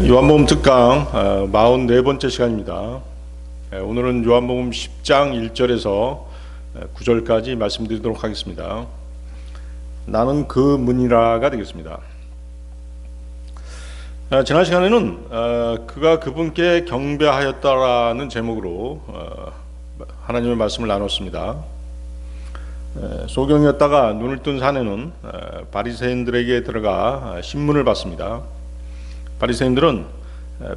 요한복음 특강 44번째 시간입니다. 오늘은 요한복음 10장 1절에서 9절까지 말씀드리도록 하겠습니다. 나는 그 문이라가 되겠습니다. 지난 시간에는 그가 그분께 경배하였다라는 제목으로 하나님의 말씀을 나눴습니다. 소경이었다가 눈을 뜬 사내는 바리새인들에게 들어가 신문을 받습니다. 바리새인들은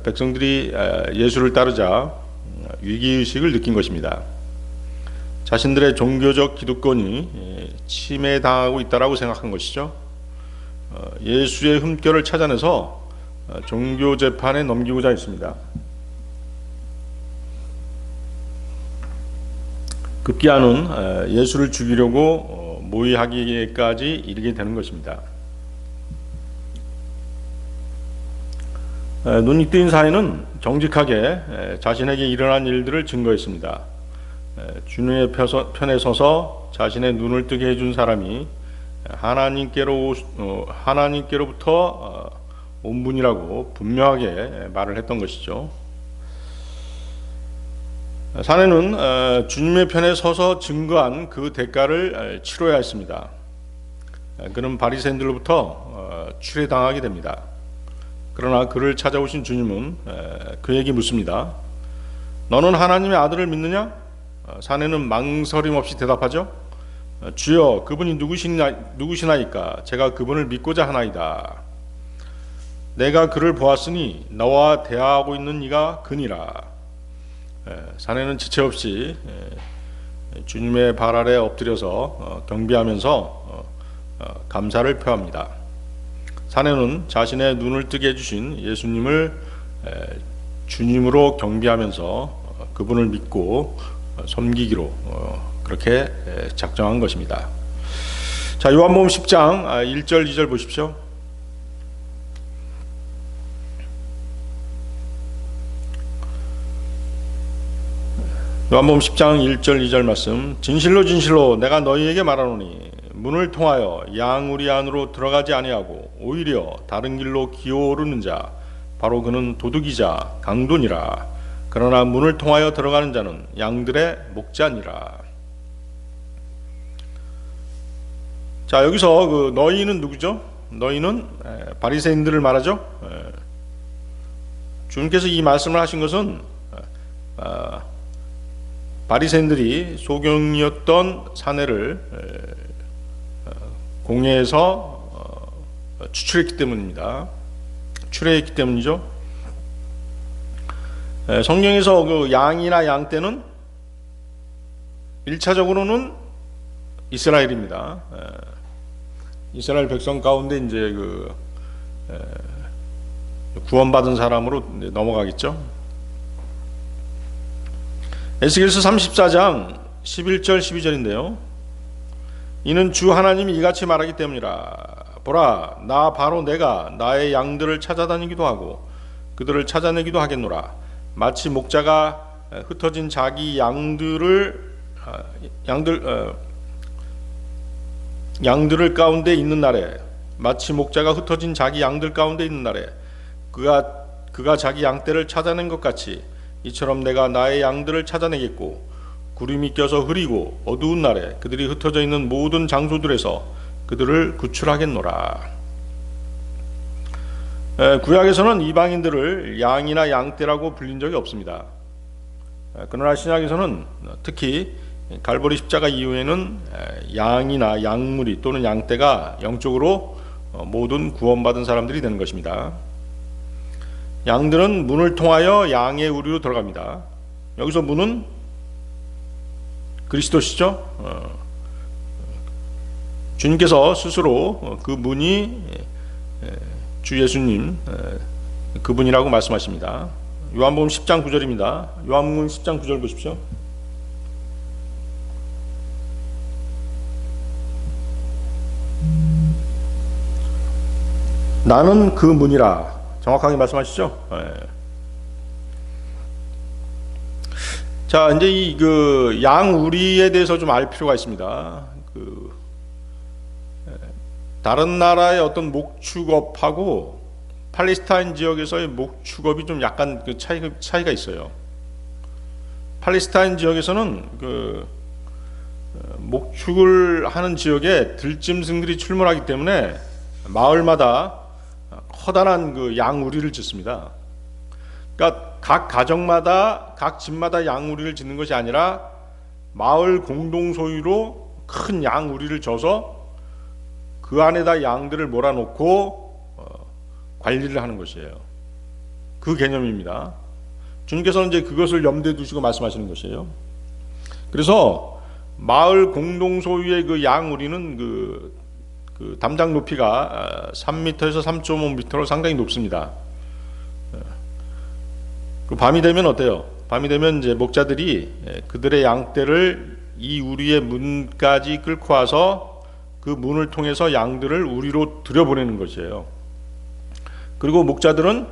백성들이 예수를 따르자 위기의식을 느낀 것입니다. 자신들의 종교적 기득권이 침해당하고 있다고 생각한 것이죠. 예수의 흠결을 찾아내서 종교 재판에 넘기고자 했습니다. 급기야는 예수를 죽이려고 모의하기까지 이르게 되는 것입니다. 눈이 뜨인 사내는 정직하게 자신에게 일어난 일들을 증거했습니다. 주님의 편에 서서 자신의 눈을 뜨게 해준 사람이 하나님께로부터 온 분이라고 분명하게 말을 했던 것이죠. 사내는 주님의 편에 서서 증거한 그 대가를 치러야 했습니다. 그는 바리새인들로부터 추례당하게 됩니다. 그러나 그를 찾아오신 주님은 그에게 묻습니다. 너는 하나님의 아들을 믿느냐? 사내는 망설임 없이 대답하죠. 주여, 그분이 누구시나이까? 제가 그분을 믿고자 하나이다. 내가 그를 보았으니 너와 대화하고 있는 이가 그니라. 사내는 지체 없이 주님의 발 아래 엎드려서 경배하면서 감사를 표합니다. 사내는 자신의 눈을 뜨게 해주신 예수님을 주님으로 경배하면서 그분을 믿고 섬기기로 그렇게 작정한 것입니다. 자, 요한복음 10장 1절 2절 보십시오. 요한복음 10장 1절 2절 말씀. 진실로 진실로 내가 너희에게 말하노니 문을 통하여 양우리 안으로 들어가지 아니하고 오히려 다른 길로 기어오르는 자 바로 그는 도둑이자 강도니라. 그러나 문을 통하여 들어가는 자는 양들의 목자니라. 자, 여기서 그 너희는 누구죠? 너희는 바리새인들을 말하죠. 주님께서 이 말씀을 하신 것은 바리새인들이 소경이었던 사내를 공회에서 추출했기 때문입니다. 추례했기 때문이죠. 성경에서 그 양이나 양떼는 1차적으로는 이스라엘입니다. 이스라엘 백성 가운데 이제 그 구원받은 사람으로 넘어가겠죠. 에스겔서 34장 11절 12절인데요. 이는 주 하나님이 이같이 말하기 때문이라. 보라, 나 바로 내가 나의 양들을 찾아다니기도 하고 그들을 찾아내기도 하겠노라. 마치 목자가 흩어진 자기 양들을 가운데 있는 날에, 마치 목자가 흩어진 자기 양들 가운데 있는 날에 그가 자기 양떼를 찾아낸 것 같이 이처럼 내가 나의 양들을 찾아내겠고 구름이 껴서 흐리고 어두운 날에 그들이 흩어져 있는 모든 장소들에서 그들을 구출하겠노라. 구약에서는 이방인들을 양이나 양떼라고 불린 적이 없습니다. 그러나 신약에서는 특히 갈보리 십자가 이후에는 양이나 양무리 또는 양떼가 영적으로 모든 구원받은 사람들이 되는 것입니다. 양들은 문을 통하여 양의 우리로 들어갑니다. 여기서 문은 그리스도시죠. 주님께서 스스로 그 문이 주 예수님 그분이라고 말씀하십니다. 요한복음 10장 9절입니다. 요한복음 10장 9절 보십시오. 나는 그 문이라. 정확하게 말씀하시죠. 자, 이제 이 그 양우리에 대해서 좀 알 필요가 있습니다. 다른 나라의 어떤 목축업하고 팔레스타인 지역에서의 목축업이 좀 약간 그 차이가 있어요. 팔레스타인 지역에서는 그 목축을 하는 지역에 들짐승들이 출몰하기 때문에 마을마다 커다란 그 양우리를 짓습니다. 그러니까 각 가정마다 각 집마다 양우리를 짓는 것이 아니라 마을 공동 소유로 큰 양우리를 져서 그 안에다 양들을 몰아놓고 관리를 하는 것이에요. 그 개념입니다. 주님께서는 이제 그것을 염두에 두시고 말씀하시는 것이에요. 그래서 마을 공동 소유의 그 양우리는 그 담장 높이가 3m에서 3.5m로 상당히 높습니다. 그 밤이 되면 어때요? 밤이 되면 이제 목자들이 그들의 양떼를 이 우리의 문까지 끌고 와서 그 문을 통해서 양들을 우리로 들여보내는 것이에요. 그리고 목자들은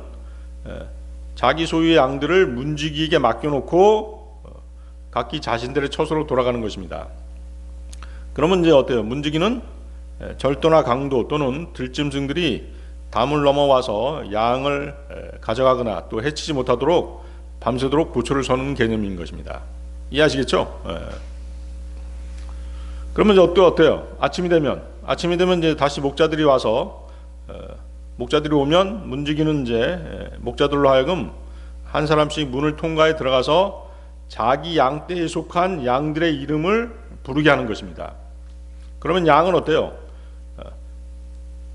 자기 소유의 양들을 문지기에게 맡겨놓고 각기 자신들의 처소로 돌아가는 것입니다. 그러면 이제 어때요? 문지기는 절도나 강도 또는 들짐승들이 담을 넘어와서 양을 가져가거나 또 해치지 못하도록 밤새도록 보초를 서는 개념인 것입니다. 이해하시겠죠? 그러면 이제 또 어때요? 아침이 되면 이제 다시 목자들이 와서 목자들이 오면 문지기는 이제 목자들로 하여금 한 사람씩 문을 통과해 들어가서 자기 양떼에 속한 양들의 이름을 부르게 하는 것입니다. 그러면 양은 어때요?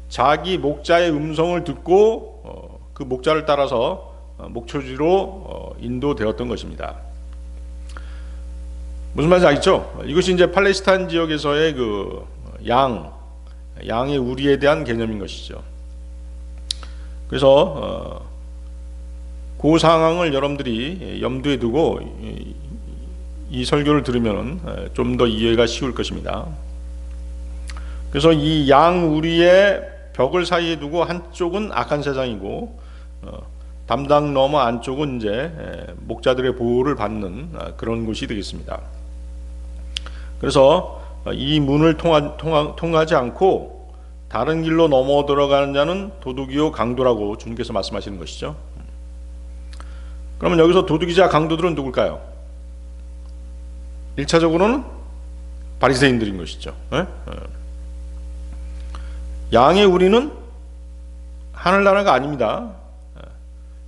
자기 목자의 음성을 듣고 그 목자를 따라서 목초지로 인도되었던 것입니다. 무슨 말인지 알겠죠? 이것이 이제 팔레스타인 지역에서의 그 양의 우리에 대한 개념인 것이죠. 그래서 그 상황을 여러분들이 염두에 두고 이 설교를 들으면 좀 더 이해가 쉬울 것입니다. 그래서 이 양 우리의 벽을 사이에 두고 한쪽은 악한 세상이고 담장 너머 안쪽은 이제 목자들의 보호를 받는 그런 곳이 되겠습니다. 그래서 이 문을 통하지 않고 다른 길로 넘어 들어가는 자는 도둑이요 강도라고 주님께서 말씀하시는 것이죠. 그러면 여기서 도둑이자 강도들은 누굴까요? 1차적으로는 바리새인들인 것이죠. 양의 우리는 하늘나라가 아닙니다.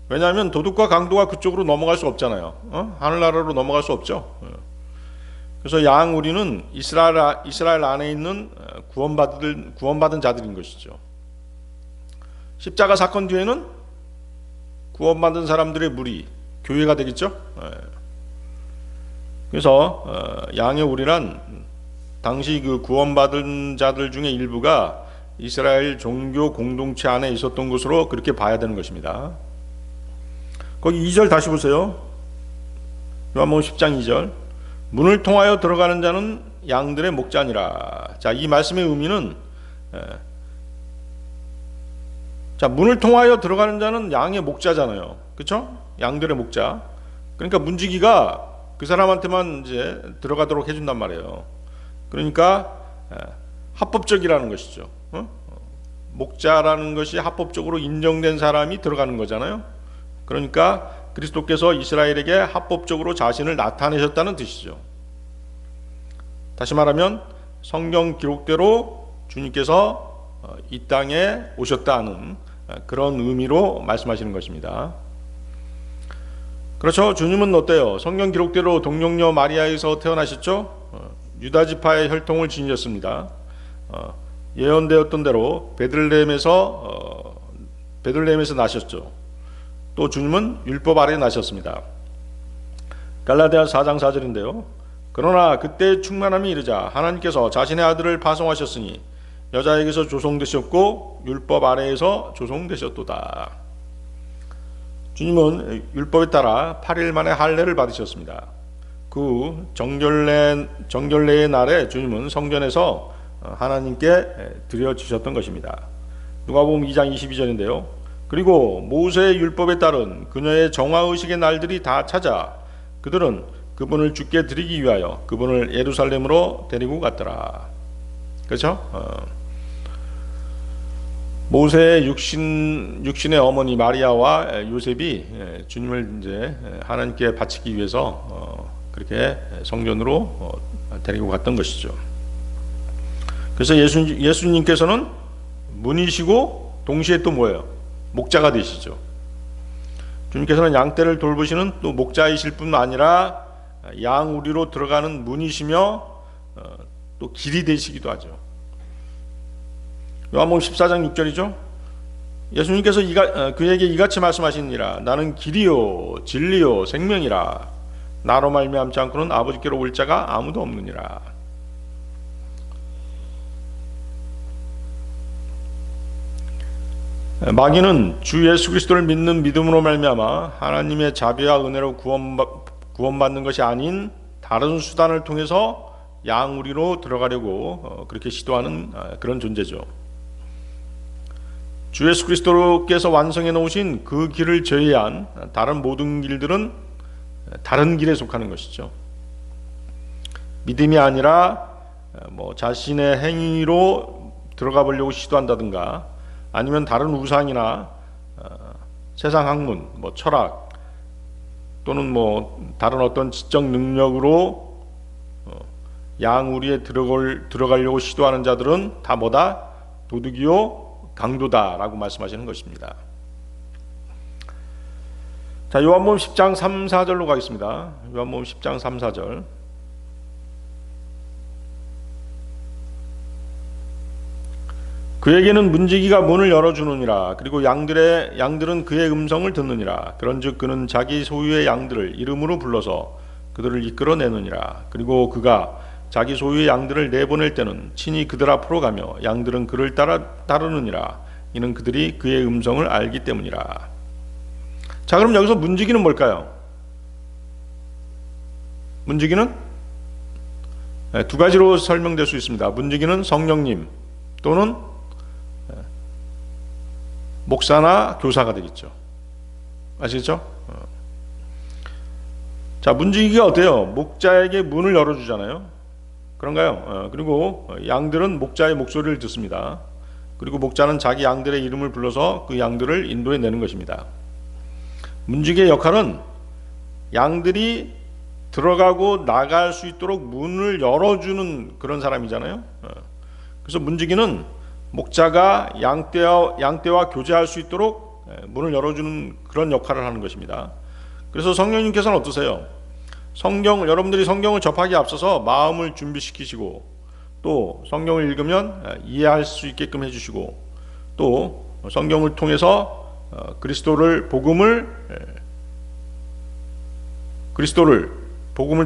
왜냐하면 도둑과 강도가 그쪽으로 넘어갈 수 없잖아요. 하늘나라로 넘어갈 수 없죠. 그래서 양 우리는 이스라엘 안에 있는 구원받은 자들인 것이죠. 십자가 사건 뒤에는 구원받은 사람들의 무리, 교회가 되겠죠. 그래서 양의 우리란 당시 그 구원받은 자들 중에 일부가 이스라엘 종교 공동체 안에 있었던 것으로 그렇게 봐야 되는 것입니다. 거기 2절 다시 보세요. 요한복음 10장 2절. 문을 통하여 들어가는 자는 양들의 목자니라. 자, 이 말씀의 의미는 자, 문을 통하여 들어가는 자는 양의 목자잖아요. 그렇죠? 양들의 목자. 그러니까 문지기가 그 사람한테만 이제 들어가도록 해준단 말이에요. 그러니까 합법적이라는 것이죠. 목자라는 것이 합법적으로 인정된 사람이 들어가는 거잖아요. 그러니까 그리스도께서 이스라엘에게 합법적으로 자신을 나타내셨다는 뜻이죠. 다시 말하면 성경 기록대로 주님께서 이 땅에 오셨다는 그런 의미로 말씀하시는 것입니다. 그렇죠. 주님은 어때요? 성경 기록대로 동정녀 마리아에서 태어나셨죠. 유다지파의 혈통을 지니셨습니다. 예언되었던 대로 베들레헴에서 나셨죠. 또 주님은 율법 아래 나셨습니다. 갈라디아서 4장 4절인데요. 그러나 그때의 충만함이 이르자 하나님께서 자신의 아들을 파송하셨으니 여자에게서 조성되셨고 율법 아래에서 조성되셨도다. 주님은 율법에 따라 8일 만에 할례를 받으셨습니다. 그 정결례의 날에 주님은 성전에서 하나님께 드려지셨던 것입니다. 누가복음 2장 22절인데요. 그리고 모세의 율법에 따른 그녀의 정화의식의 날들이 다 찾아 그들은 그분을 주께 드리기 위하여 그분을 예루살렘으로 데리고 갔더라. 그렇죠? 모세의 육신의 어머니 마리아와 요셉이 주님을 이제 하나님께 바치기 위해서 그렇게 성전으로 데리고 갔던 것이죠. 그래서 예수님께서는 문이시고 동시에 또 뭐예요? 목자가 되시죠. 주님께서는 양떼를 돌보시는 또 목자이실 뿐 아니라 양우리로 들어가는 문이시며 또 길이 되시기도 하죠. 요한복음 14장 6절이죠. 예수님께서 그에게 이같이 말씀하시니라. 나는 길이요 진리요 생명이라. 나로 말미암지 않고는 아버지께로 올 자가 아무도 없느니라. 마귀는 주 예수 그리스도를 믿는 믿음으로 말미암아 하나님의 자비와 은혜로 구원받는 것이 아닌 다른 수단을 통해서 양우리로 들어가려고 그렇게 시도하는 그런 존재죠. 주 예수 그리스도께서 완성해 놓으신 그 길을 제외한 다른 모든 길들은 다른 길에 속하는 것이죠. 믿음이 아니라 자신의 행위로 들어가 보려고 시도한다든가 아니면 다른 우상이나 세상 학문, 철학 또는 다른 어떤 지적 능력으로 양우리에 들어가려고 시도하는 자들은 다 도둑이요 강도다라고 말씀하시는 것입니다. 자, 요한복음 10장 3, 4절로 가겠습니다. 요한복음 10장 3, 4절. 그에게는 문지기가 문을 열어주느니라. 그리고 양들은 그의 음성을 듣느니라. 그런즉 그는 자기 소유의 양들을 이름으로 불러서 그들을 이끌어내느니라. 그리고 그가 자기 소유의 양들을 내보낼 때는 친히 그들 앞으로 가며 양들은 그를 따르느니라. 이는 그들이 그의 음성을 알기 때문이라. 자, 그럼 여기서 문지기는 뭘까요? 문지기는 두 가지로 설명될 수 있습니다. 문지기는 성령님 또는 목사나 교사가 되겠죠. 아시겠죠? 자, 문지기가 어때요? 목자에게 문을 열어주잖아요. 그런가요? 그리고 양들은 목자의 목소리를 듣습니다. 그리고 목자는 자기 양들의 이름을 불러서 그 양들을 인도해 내는 것입니다. 문지기의 역할은 양들이 들어가고 나갈 수 있도록 문을 열어주는 그런 사람이잖아요. 그래서 문지기는 목자가 양떼와 교제할 수 있도록 문을 열어주는 그런 역할을 하는 것입니다. 그래서 성령님께서는 어떠세요? 여러분들이 성경을 접하기에 앞서서 마음을 준비시키시고 또 성경을 읽으면 이해할 수 있게끔 해주시고 또 성경을 통해서 복음을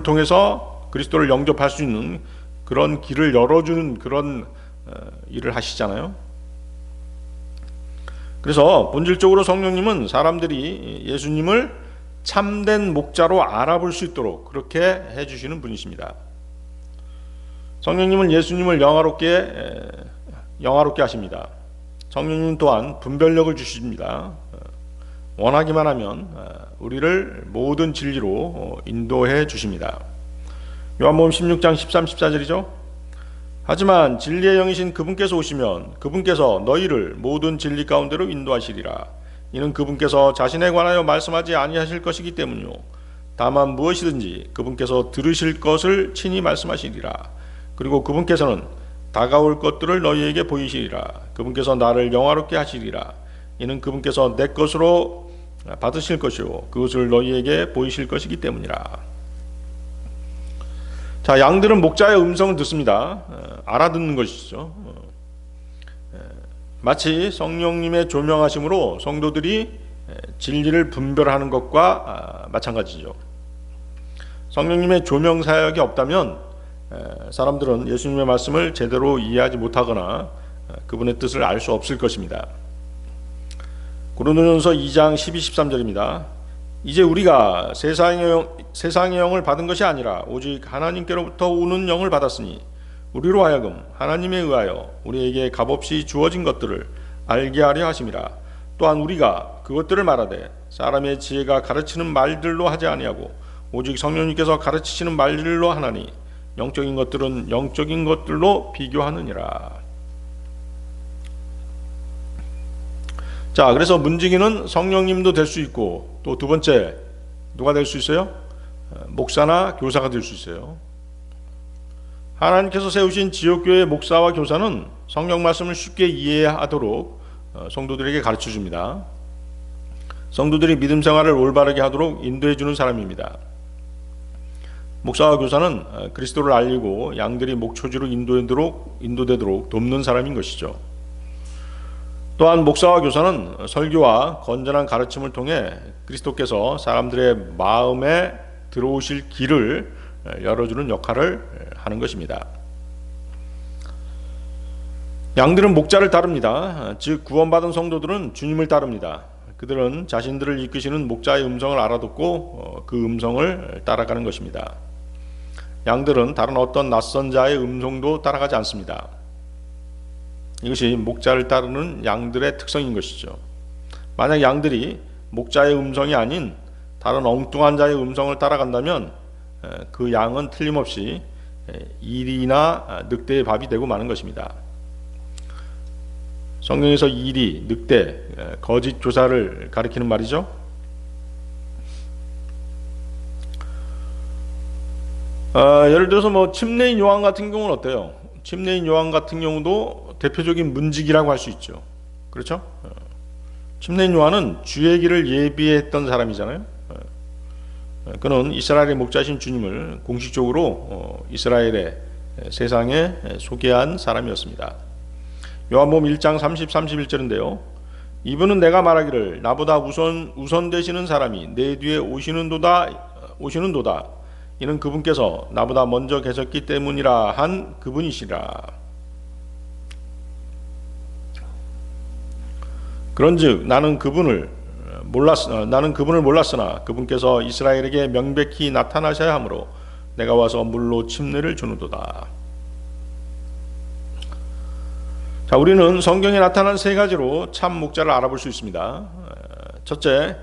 통해서 그리스도를 영접할 수 있는 그런 길을 열어주는 그런 일을 하시잖아요. 그래서 본질적으로 성령님은 사람들이 예수님을 참된 목자로 알아볼 수 있도록 그렇게 해주시는 분이십니다. 성령님은 예수님을 영화롭게 하십니다. 성령님 또한 분별력을 주십니다. 원하기만 하면 우리를 모든 진리로 인도해 주십니다. 요한복음 16장 13, 14절이죠. 하지만 진리의 영이신 그분께서 오시면 그분께서 너희를 모든 진리 가운데로 인도하시리라. 이는 그분께서 자신에 관하여 말씀하지 아니하실 것이기 때문이요 다만 무엇이든지 그분께서 들으실 것을 친히 말씀하시리라. 그리고 그분께서는 다가올 것들을 너희에게 보이시리라. 그분께서 나를 영화롭게 하시리라. 이는 그분께서 내 것으로 받으실 것이요 그것을 너희에게 보이실 것이기 때문이라. 자, 양들은 목자의 음성을 듣습니다. 알아듣는 것이죠. 마치 성령님의 조명하심으로 성도들이 진리를 분별하는 것과 마찬가지죠. 성령님의 조명 사역이 없다면 사람들은 예수님의 말씀을 제대로 이해하지 못하거나 그분의 뜻을 알 수 없을 것입니다. 고린도전서 2장 12, 13절입니다. 이제 우리가 세상의 영을 받은 것이 아니라 오직 하나님께로부터 오는 영을 받았으니 우리로 하여금 하나님에 의하여 우리에게 값없이 주어진 것들을 알게 하려 하심이라. 또한 우리가 그것들을 말하되 사람의 지혜가 가르치는 말들로 하지 아니하고 오직 성령님께서 가르치시는 말들로 하나니 영적인 것들은 영적인 것들로 비교하느니라. 자, 그래서 문지기는 성령님도 될 수 있고, 또 두 번째 누가 될 수 있어요? 목사나 교사가 될 수 있어요. 하나님께서 세우신 지역교회 목사와 교사는 성경 말씀을 쉽게 이해하도록 성도들에게 가르쳐 줍니다. 성도들이 믿음 생활을 올바르게 하도록 인도해 주는 사람입니다. 목사와 교사는 그리스도를 알리고 양들이 목초지로 인도되도록 돕는 사람인 것이죠. 또한 목사와 교사는 설교와 건전한 가르침을 통해 그리스도께서 사람들의 마음에 들어오실 길을 열어주는 역할을 하는 것입니다. 양들은 목자를 따릅니다. 즉 구원받은 성도들은 주님을 따릅니다. 그들은 자신들을 이끄시는 목자의 음성을 알아듣고 그 음성을 따라가는 것입니다. 양들은 다른 어떤 낯선 자의 음성도 따라가지 않습니다. 이것이 목자를 따르는 양들의 특성인 것이죠. 만약 양들이 목자의 음성이 아닌 다른 엉뚱한 자의 음성을 따라간다면 그 양은 틀림없이 이리나 늑대의 밥이 되고 마는 것입니다. 성경에서 이리, 늑대, 거짓 교사를 가리키는 말이죠. 예를 들어서 침례인 요한 같은 경우는 어때요? 침례인 요한 같은 경우도 대표적인 문지기라고 할 수 있죠. 그렇죠? 침례인 요한은 주의 길을 예비했던 사람이잖아요. 그는 이스라엘의 목자신 주님을 공식적으로 이스라엘의 세상에 소개한 사람이었습니다. 요한복음 1장 30, 31절인데요. 이분은 내가 말하기를 나보다 우선 되시는 사람이 내 뒤에 오시는도다. 이는 그분께서 나보다 먼저 계셨기 때문이라 한 그분이시라. 그런즉 나는 그분을 몰랐으나 그분께서 이스라엘에게 명백히 나타나셔야 하므로 내가 와서 물로 침례를 주는도다. 자, 우리는 성경에 나타난 세 가지로 참 목자를 알아볼 수 있습니다. 첫째,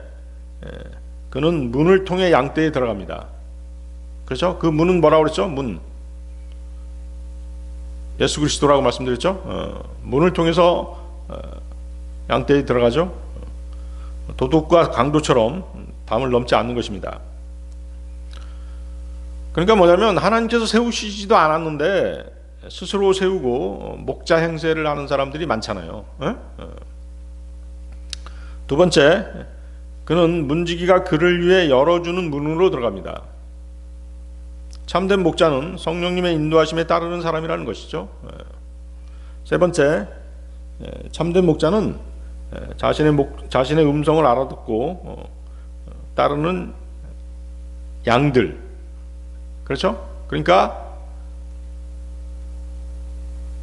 그는 문을 통해 양떼에 들어갑니다. 그렇죠? 그 문은 뭐라고 그랬죠? 문. 예수 그리스도라고 말씀드렸죠? 문을 통해서 양떼에 들어가죠. 도둑과 강도처럼 담을 넘지 않는 것입니다. 그러니까 뭐냐면 하나님께서 세우시지도 않았는데 스스로 세우고 목자 행세를 하는 사람들이 많잖아요. 두 번째, 그는 문지기가 그를 위해 열어주는 문으로 들어갑니다. 참된 목자는 성령님의 인도하심에 따르는 사람이라는 것이죠. 세 번째, 참된 목자는 자신의 음성을 알아듣고 따르는 양들. 그렇죠? 그러니까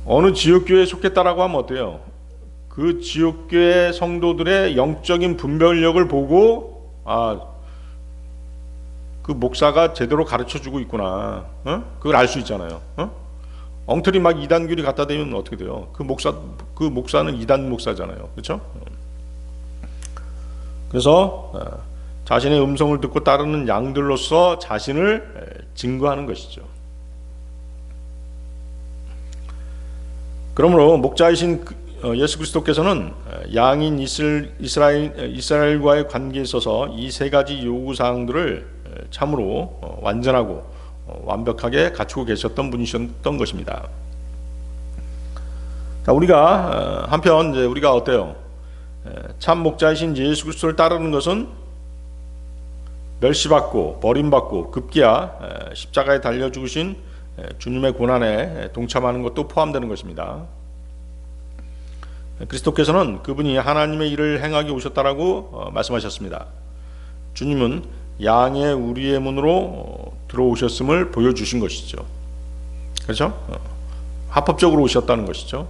어느 지역교회에 속했다라고 하면 어때요? 그 지역교회 성도들의 영적인 분별력을 보고 그 목사가 제대로 가르쳐주고 있구나. 그걸 알 수 있잖아요. 엉터리 막 이단교리 갖다 대면 어떻게 돼요? 그 목사는 이단 목사잖아요. 그렇죠? 그래서 자신의 음성을 듣고 따르는 양들로서 자신을 증거하는 것이죠. 그러므로 목자이신 예수 그리스도께서는 양인 이스라엘과의 관계에 있어서 이 세 가지 요구사항들을 참으로 완전하고 완벽하게 갖추고 계셨던 분이셨던 것입니다. 자, 우리가 한편 이제 우리가 어때요? 참 목자이신 예수 그리스도를 따르는 것은 멸시받고 버림받고 급기야 십자가에 달려 죽으신 주님의 고난에 동참하는 것도 포함되는 것입니다. 그리스도께서는 그분이 하나님의 일을 행하게 오셨다라고 말씀하셨습니다. 주님은 양의 우리의 문으로 들어오셨음을 보여주신 것이죠. 그렇죠? 합법적으로 오셨다는 것이죠.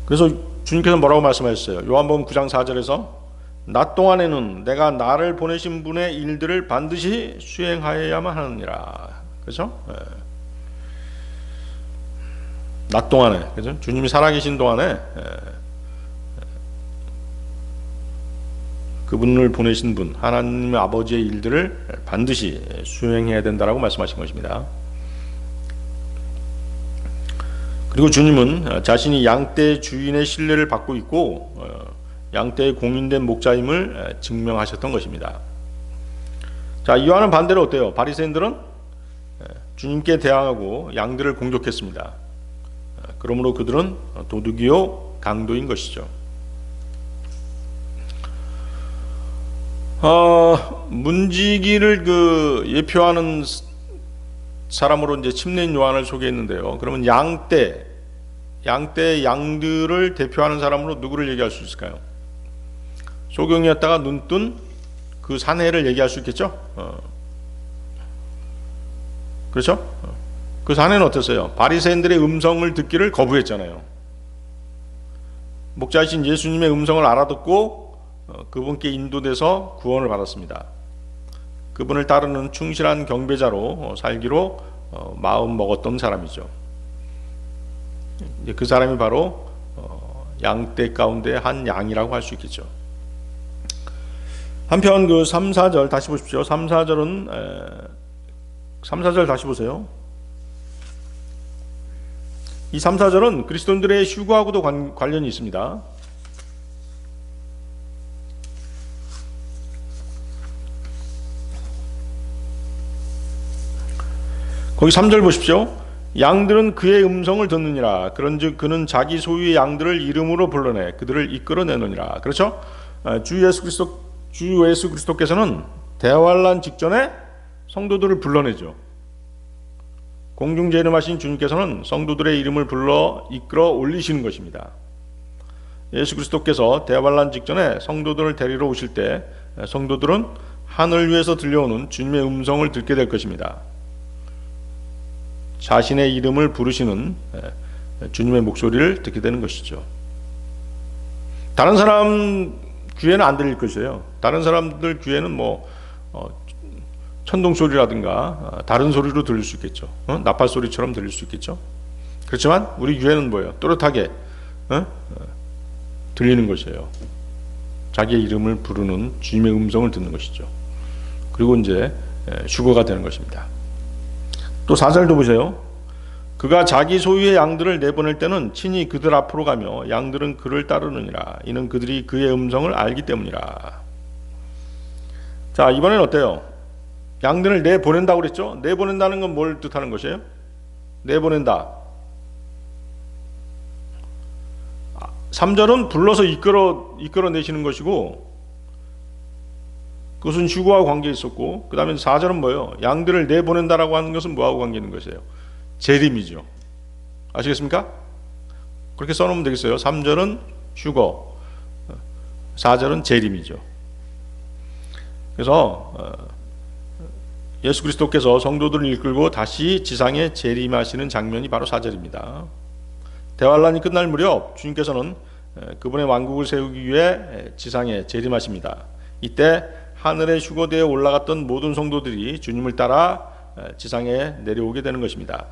그래서 주님께서 뭐라고 말씀하셨어요? 요한복음 9장 4절에서 낮 동안에는 내가 나를 보내신 분의 일들을 반드시 수행하여야만 하느니라. 그렇죠? 낮 동안에, 그렇죠? 주님이 살아계신 동안에 그분을 보내신 분, 하나님의 아버지의 일들을 반드시 수행해야 된다라고 말씀하신 것입니다. 그리고 주님은 자신이 양떼 주인의 신뢰를 받고 있고 양떼의 공인된 목자임을 증명하셨던 것입니다. 자, 이와는 반대로 어때요? 바리새인들은 주님께 대항하고 양들을 공격했습니다. 그러므로 그들은 도둑이요 강도인 것이죠. 문지기를 예표하는 사람으로 이제 침례인 요한을 소개했는데요. 그러면 양들을 대표하는 사람으로 누구를 얘기할 수 있을까요? 소경이었다가 눈뜬 그 사내를 얘기할 수 있겠죠? 그렇죠? 그 사내는 어땠어요? 바리새인들의 음성을 듣기를 거부했잖아요. 목자이신 예수님의 음성을 알아듣고 그분께 인도돼서 구원을 받았습니다. 그분을 따르는 충실한 경배자로 살기로 마음 먹었던 사람이죠. 그 사람이 바로 양떼 가운데 한 양이라고 할 수 있겠죠. 한편 3, 4절 다시 보십시오. 3, 4절은 3, 4절 다시 보세요. 이 3, 4절은 그리스도인들의 휴거하고도 관련이 있습니다. 거기 3절 보십시오. 양들은 그의 음성을 듣느니라. 그런즉 그는 자기 소유의 양들을 이름으로 불러내 그들을 이끌어내느니라. 그렇죠? 주 예수 그리스도께서는 대환란 직전에 성도들을 불러내죠. 공중재림하신 주님께서는 성도들의 이름을 불러 이끌어 올리시는 것입니다. 예수 그리스도께서 대환란 직전에 성도들을 데리러 오실 때 성도들은 하늘 위에서 들려오는 주님의 음성을 듣게 될 것입니다. 자신의 이름을 부르시는 주님의 목소리를 듣게 되는 것이죠. 다른 사람 귀에는 안 들릴 것이에요. 다른 사람들 귀에는 천둥 소리라든가 다른 소리로 들릴 수 있겠죠. 나팔 소리처럼 들릴 수 있겠죠. 그렇지만 우리 귀에는 뭐예요? 또렷하게 들리는 것이에요. 자기의 이름을 부르는 주님의 음성을 듣는 것이죠. 그리고 이제 휴거가 되는 것입니다. 또 4절도 보세요. 그가 자기 소유의 양들을 내보낼 때는 친히 그들 앞으로 가며 양들은 그를 따르느니라. 이는 그들이 그의 음성을 알기 때문이라. 자, 이번엔 어때요? 양들을 내보낸다고 그랬죠? 내보낸다는 건 뭘 뜻하는 것이에요? 내보낸다. 3절은 불러서 이끌어내시는 것이고 그것은 휴거와 관계 있었고, 그 다음에 4절은 뭐예요? 양들을 내보낸다라고 하는 것은 뭐하고 관계 있는 것이에요? 재림이죠. 아시겠습니까? 그렇게 써놓으면 되겠어요. 3절은 휴거, 4절은 재림이죠. 그래서 예수 그리스도께서 성도들을 이끌고 다시 지상에 재림하시는 장면이 바로 4절입니다. 대환란이 끝날 무렵 주님께서는 그분의 왕국을 세우기 위해 지상에 재림하십니다. 이때 하늘에 휴거되어 올라갔던 모든 성도들이 주님을 따라 지상에 내려오게 되는 것입니다.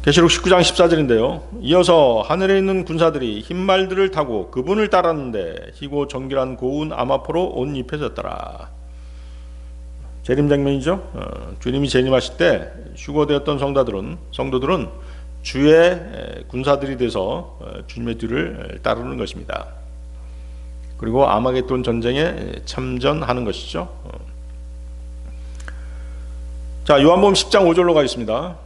계시록 19장 14절인데요. 이어서 하늘에 있는 군사들이 흰 말들을 타고 그분을 따랐는데 희고 정결한 고운 암화포로 옷 입혀졌더라. 재림 장면이죠. 주님이 재림하실 때 휴거되었던 성도들은 주의 군사들이 돼서 주님의 뒤를 따르는 것입니다. 그리고 아마겟돈 전쟁에 참전하는 것이죠. 자, 요한복음 10장 5절로 가겠습니다.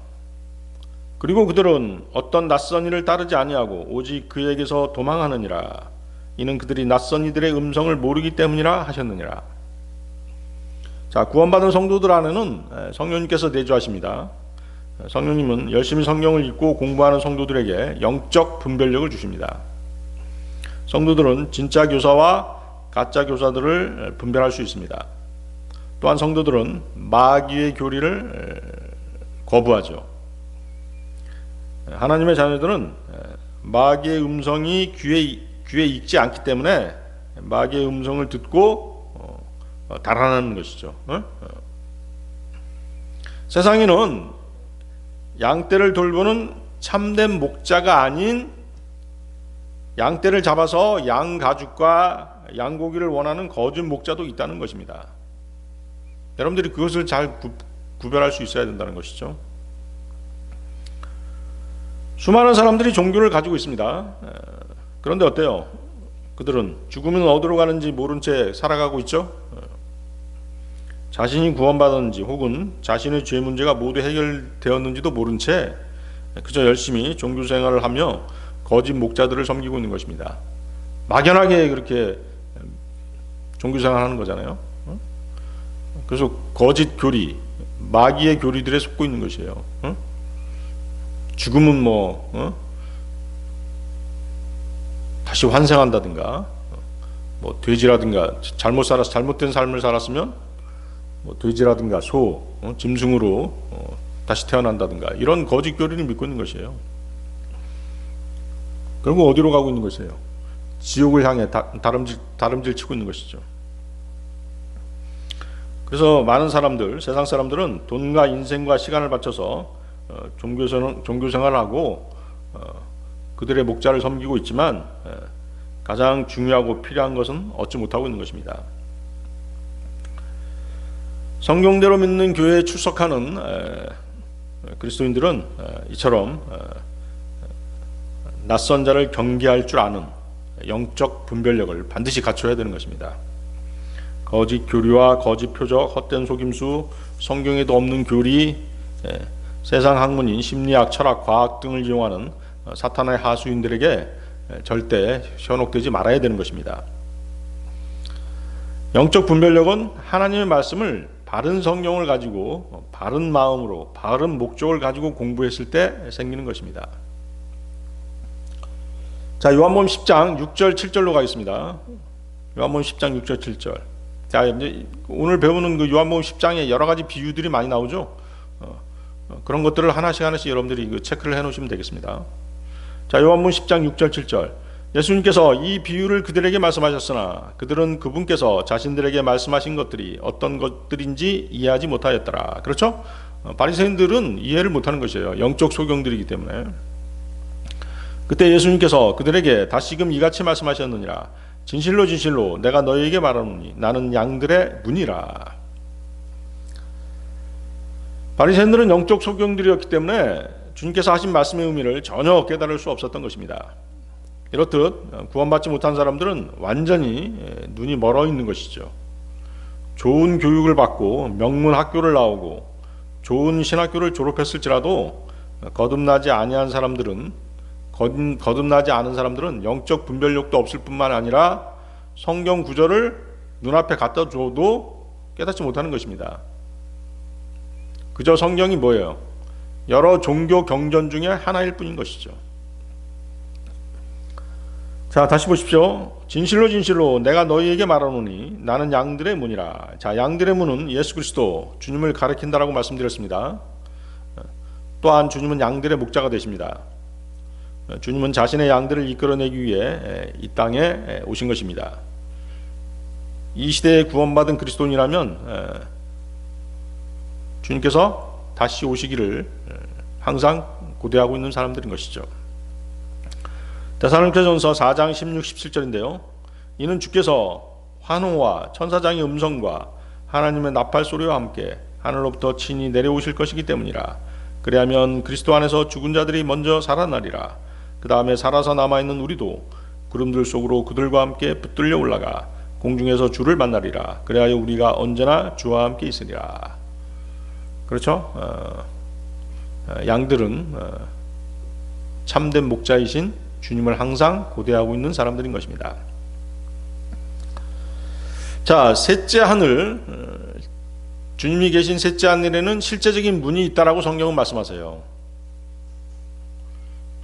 그리고 그들은 어떤 낯선 이를 따르지 아니하고 오직 그에게서 도망하느니라. 이는 그들이 낯선 이들의 음성을 모르기 때문이라 하셨느니라. 자, 구원받은 성도들 안에는 성령님께서 내주하십니다. 성령님은 열심히 성경을 읽고 공부하는 성도들에게 영적 분별력을 주십니다. 성도들은 진짜 교사와 가짜 교사들을 분별할 수 있습니다. 또한 성도들은 마귀의 교리를 거부하죠. 하나님의 자녀들은 마귀의 음성이 귀에 익지 않기 때문에 마귀의 음성을 듣고 달아나는 것이죠. 세상에는 양떼를 돌보는 참된 목자가 아닌 양떼를 잡아서 양 가죽과 양고기를 원하는 거짓 목자도 있다는 것입니다. 여러분들이 그것을 잘 구별할 수 있어야 된다는 것이죠. 수많은 사람들이 종교를 가지고 있습니다. 그런데 어때요? 그들은 죽으면 어디로 가는지 모른 채 살아가고 있죠. 자신이 구원받았는지 혹은 자신의 죄 문제가 모두 해결되었는지도 모른 채 그저 열심히 종교 생활을 하며 거짓 목자들을 섬기고 있는 것입니다. 막연하게 그렇게 종교 생활하는 거잖아요. 그래서 거짓 교리, 마귀의 교리들에 속고 있는 것이에요. 죽으면 다시 환생한다든가, 돼지라든가, 잘못된 삶을 살았으면 돼지라든가 소, 짐승으로 다시 태어난다든가, 이런 거짓 교리를 믿고 있는 것이에요. 결국 어디로 가고 있는 것이에요? 지옥을 향해 다름질 치고 있는 것이죠. 그래서 많은 사람들, 세상 사람들은 돈과 인생과 시간을 바쳐서 종교 생활을 하고 그들의 목자를 섬기고 있지만 가장 중요하고 필요한 것은 얻지 못하고 있는 것입니다. 성경대로 믿는 교회에 출석하는 그리스도인들은 이처럼 낯선 자를 경계할 줄 아는 영적 분별력을 반드시 갖춰야 되는 것입니다. 거짓 교리와 거짓 표적, 헛된 속임수, 성경에도 없는 교리, 세상 학문인 심리학, 철학, 과학 등을 이용하는 사탄의 하수인들에게 절대 현혹되지 말아야 되는 것입니다. 영적 분별력은 하나님의 말씀을 바른 성경을 가지고 바른 마음으로 바른 목적을 가지고 공부했을 때 생기는 것입니다. 자, 요한복음 10장 6절 7절로 가겠습니다. 요한복음 10장 6절 7절. 자, 이제 오늘 배우는 그 요한복음 10장에 여러 가지 비유들이 많이 나오죠. 그런 것들을 하나씩 여러분들이 체크를 해 놓으시면 되겠습니다. 자, 요한복음 10장 6절 7절. 예수님께서 이 비유를 그들에게 말씀하셨으나 그들은 그분께서 자신들에게 말씀하신 것들이 어떤 것들인지 이해하지 못하였더라. 그렇죠? 바리새인들은 이해를 못하는 것이에요. 영적 소경들이기 때문에. 그때 예수님께서 그들에게 다시금 이같이 말씀하셨느니라. 진실로 진실로 내가 너희에게 말하노니 나는 양들의 문이라. 바리새인들은 영적 소경들이었기 때문에 주님께서 하신 말씀의 의미를 전혀 깨달을 수 없었던 것입니다. 이렇듯 구원받지 못한 사람들은 완전히 눈이 멀어 있는 것이죠. 좋은 교육을 받고 명문 학교를 나오고 좋은 신학교를 졸업했을지라도 거듭나지 않은 사람들은 영적 분별력도 없을 뿐만 아니라 성경 구절을 눈앞에 갖다 줘도 깨닫지 못하는 것입니다. 그저 성경이 뭐예요? 여러 종교 경전 중에 하나일 뿐인 것이죠. 자, 다시 보십시오. 진실로 진실로 내가 너희에게 말하노니 나는 양들의 문이라. 자, 양들의 문은 예수 그리스도 주님을 가리킨다라고 말씀드렸습니다. 또한 주님은 양들의 목자가 되십니다. 주님은 자신의 양들을 이끌어내기 위해 이 땅에 오신 것입니다. 이 시대에 구원받은 그리스도인이라면 주님께서 다시 오시기를 항상 고대하고 있는 사람들인 것이죠. 데살로니가전서 4장 16, 17절인데요. 이는 주께서 환호와 천사장의 음성과 하나님의 나팔 소리와 함께 하늘로부터 친히 내려오실 것이기 때문이라. 그리하면 그리스도 안에서 죽은 자들이 먼저 살아나리라. 그 다음에 살아서 남아있는 우리도 구름들 속으로 그들과 함께 붙들려 올라가 공중에서 주를 만나리라. 그래야 우리가 언제나 주와 함께 있으리라. 그렇죠? 양들은 참된 목자이신 주님을 항상 고대하고 있는 사람들인 것입니다. 자, 셋째 하늘, 주님이 계신 셋째 하늘에는 실제적인 문이 있다라고 성경은 말씀하세요.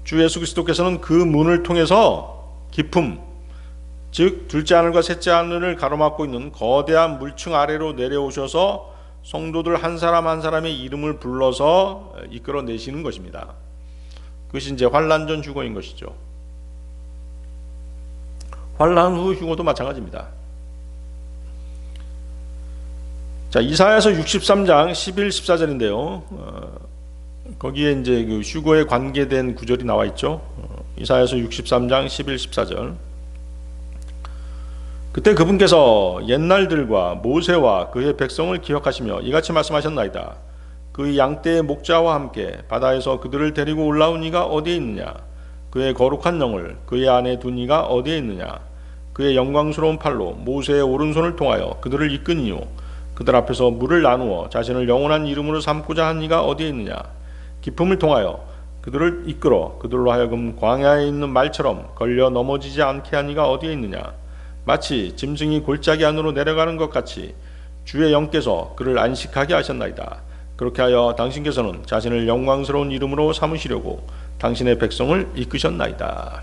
주 예수 그리스도께서는 그 문을 통해서 기품, 즉 둘째 하늘과 셋째 하늘을 가로막고 있는 거대한 물층 아래로 내려오셔서 성도들 한 사람 한 사람의 이름을 불러서 이끌어내시는 것입니다. 그것이 이제 환난 전 휴거인 것이죠. 환난 후 휴거도 마찬가지입니다. 자, 이사야서 63장 11, 14절인데요. 거기에 이제 그 휴거에 관계된 구절이 나와 있죠. 이사야서 63장 11, 14절. 그때 그분께서 옛날들과 모세와 그의 백성을 기억하시며 이같이 말씀하셨나이다. 그의 양떼의 목자와 함께 바다에서 그들을 데리고 올라온 이가 어디에 있느냐? 그의 거룩한 영을 그의 안에 둔 이가 어디에 있느냐? 그의 영광스러운 팔로 모세의 오른손을 통하여 그들을 이끈 이요 그들 앞에서 물을 나누어 자신을 영원한 이름으로 삼고자 한 이가 어디에 있느냐? 기품을 통하여 그들을 이끌어 그들로 하여금 광야에 있는 말처럼 걸려 넘어지지 않게 한 이가 어디에 있느냐? 마치 짐승이 골짜기 안으로 내려가는 것 같이 주의 영께서 그를 안식하게 하셨나이다. 그렇게 하여 당신께서는 자신을 영광스러운 이름으로 삼으시려고 당신의 백성을 이끄셨나이다.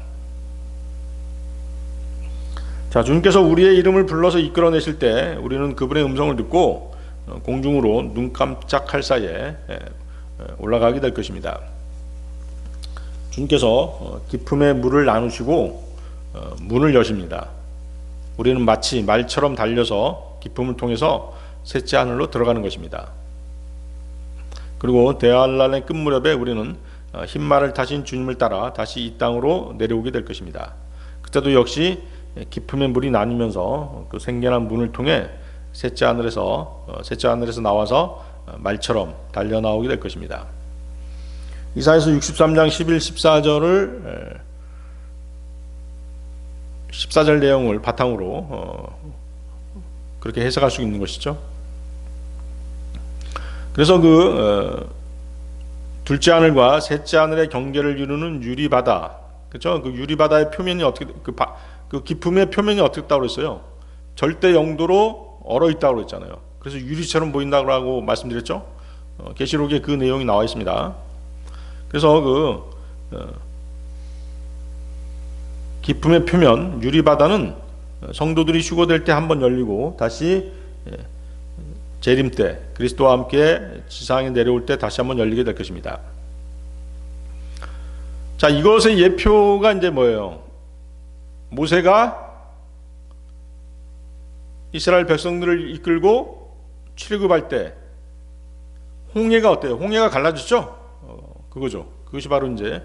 자, 주님께서 우리의 이름을 불러서 이끌어내실 때 우리는 그분의 음성을 듣고 공중으로 눈 깜짝할 사이에 올라가게 될 것입니다. 주님께서 기품의 물을 나누시고 문을 여십니다. 우리는 마치 말처럼 달려서 기품을 통해서 셋째 하늘로 들어가는 것입니다. 그리고 대환란의 끝무렵에 우리는 흰 말을 타신 주님을 따라 다시 이 땅으로 내려오게 될 것입니다. 그때도 역시 기품의 물이 나뉘면서 그 생겨난 문을 통해 셋째 하늘에서 나와서 말처럼 달려 나오게 될 것입니다. 이사야서 63장 11, 14절 내용을 바탕으로 그렇게 해석할 수 있는 것이죠. 그래서 둘째 하늘과 셋째 하늘의 경계를 이루는 유리바다, 그렇죠? 그 유리바다의 표면이 어떻게 그 기품의 표면이 어떻게 있다고 그랬어요? 절대 영도로 얼어 있다고 그랬잖아요. 그래서 유리처럼 보인다고 말씀드렸죠. 계시록에 그 내용이 나와 있습니다. 그래서 기품의 표면 유리바다는 성도들이 휴거될 때 한번 열리고 다시 재림 때 그리스도와 함께 지상에 내려올 때 다시 한번 열리게 될 것입니다. 자, 이것의 예표가 이제 뭐예요? 모세가 이스라엘 백성들을 이끌고 출애굽할 때 홍해가 어때요? 홍해가 갈라졌죠? 그거죠. 그것이 바로 이제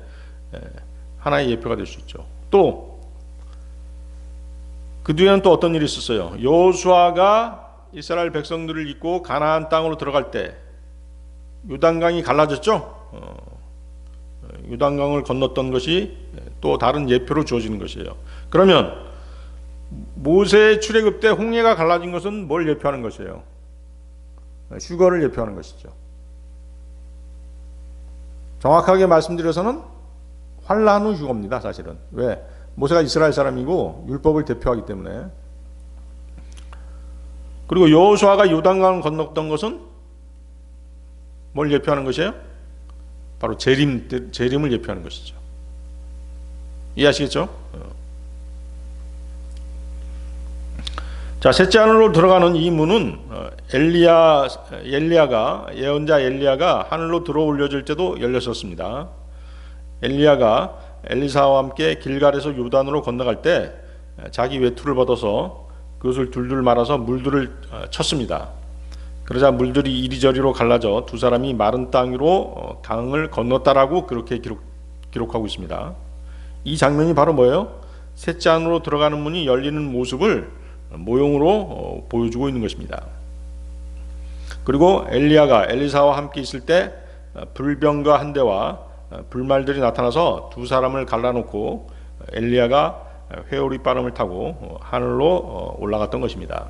하나의 예표가 될 수 있죠. 또 그 뒤에는 또 어떤 일이 있었어요? 여호수아가 이스라엘 백성들을 이끌고 가나안 땅으로 들어갈 때 요단강이 갈라졌죠. 요단강을 건넜던 것이 또 다른 예표로 주어지는 것이에요. 그러면 모세의 출애굽 때 홍해가 갈라진 것은 뭘 예표하는 것이에요? 휴거를 예표하는 것이죠. 정확하게 말씀드려서는 환란 후 휴거입니다. 사실은. 왜? 모세가 이스라엘 사람이고 율법을 대표하기 때문에. 그리고 여호수아가 요단강을 건넜던 것은 뭘 예표하는 것이에요? 바로 재림을 예표하는 것이죠. 이해하시겠죠? 자, 셋째 하늘로 들어가는 이 문은 예언자 엘리야가 하늘로 들어 올려질 때도 열렸었습니다. 엘리야가 엘리사와 함께 길갈에서 요단으로 건너갈 때 자기 외투를 벗어서 그것을 둘둘 말아서 물들을 쳤습니다. 그러자 물들이 이리저리로 갈라져 두 사람이 마른 땅으로 강을 건넜다라고 그렇게 기록하고 있습니다. 이 장면이 바로 뭐예요? 셋째 하늘로 들어가는 문이 열리는 모습을 모형으로 보여주고 있는 것입니다. 그리고 엘리야가 엘리사와 함께 있을 때 불병과 한 대와 불말들이 나타나서 두 사람을 갈라놓고 엘리야가 회오리 바람을 타고 하늘로 올라갔던 것입니다.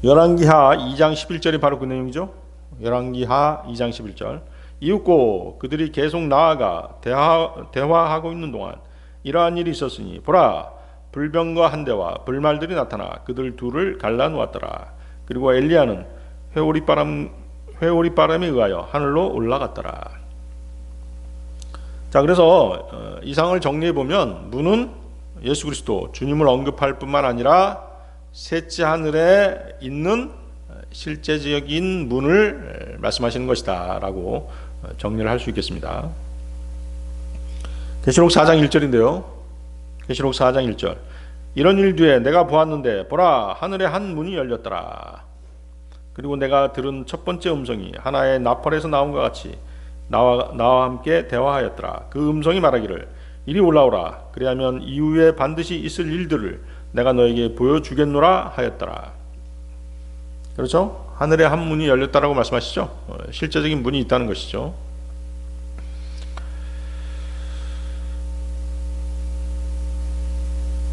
열왕기하 2장 11절이 바로 그 내용이죠. 열왕기하 2장 11절. 이윽고 그들이 계속 나아가 대화하고 있는 동안 이러한 일이 있었으니 보라, 불병과 한 대와 불말들이 나타나 그들 둘을 갈라놓았더라. 그리고 엘리야는 회오리 바람에 의하여 하늘로 올라갔더라. 자, 그래서 이상을 정리해 보면 문은 예수 그리스도 주님을 언급할 뿐만 아니라 셋째 하늘에 있는 실제적인 문을 말씀하시는 것이다라고 정리를 할 수 있겠습니다. 계시록 4장 1절인데요. 계시록 4장 1절. 이런 일 뒤에 내가 보았는데 보라, 하늘에 한 문이 열렸더라. 그리고 내가 들은 첫 번째 음성이 하나의 나팔에서 나온 것 같이 나와 함께 대화하였더라. 그 음성이 말하기를 이리 올라오라. 그리하면 이후에 반드시 있을 일들을 내가 너에게 보여주겠노라 하였더라. 그렇죠? 하늘에 한 문이 열렸다라고 말씀하시죠. 실제적인 문이 있다는 것이죠.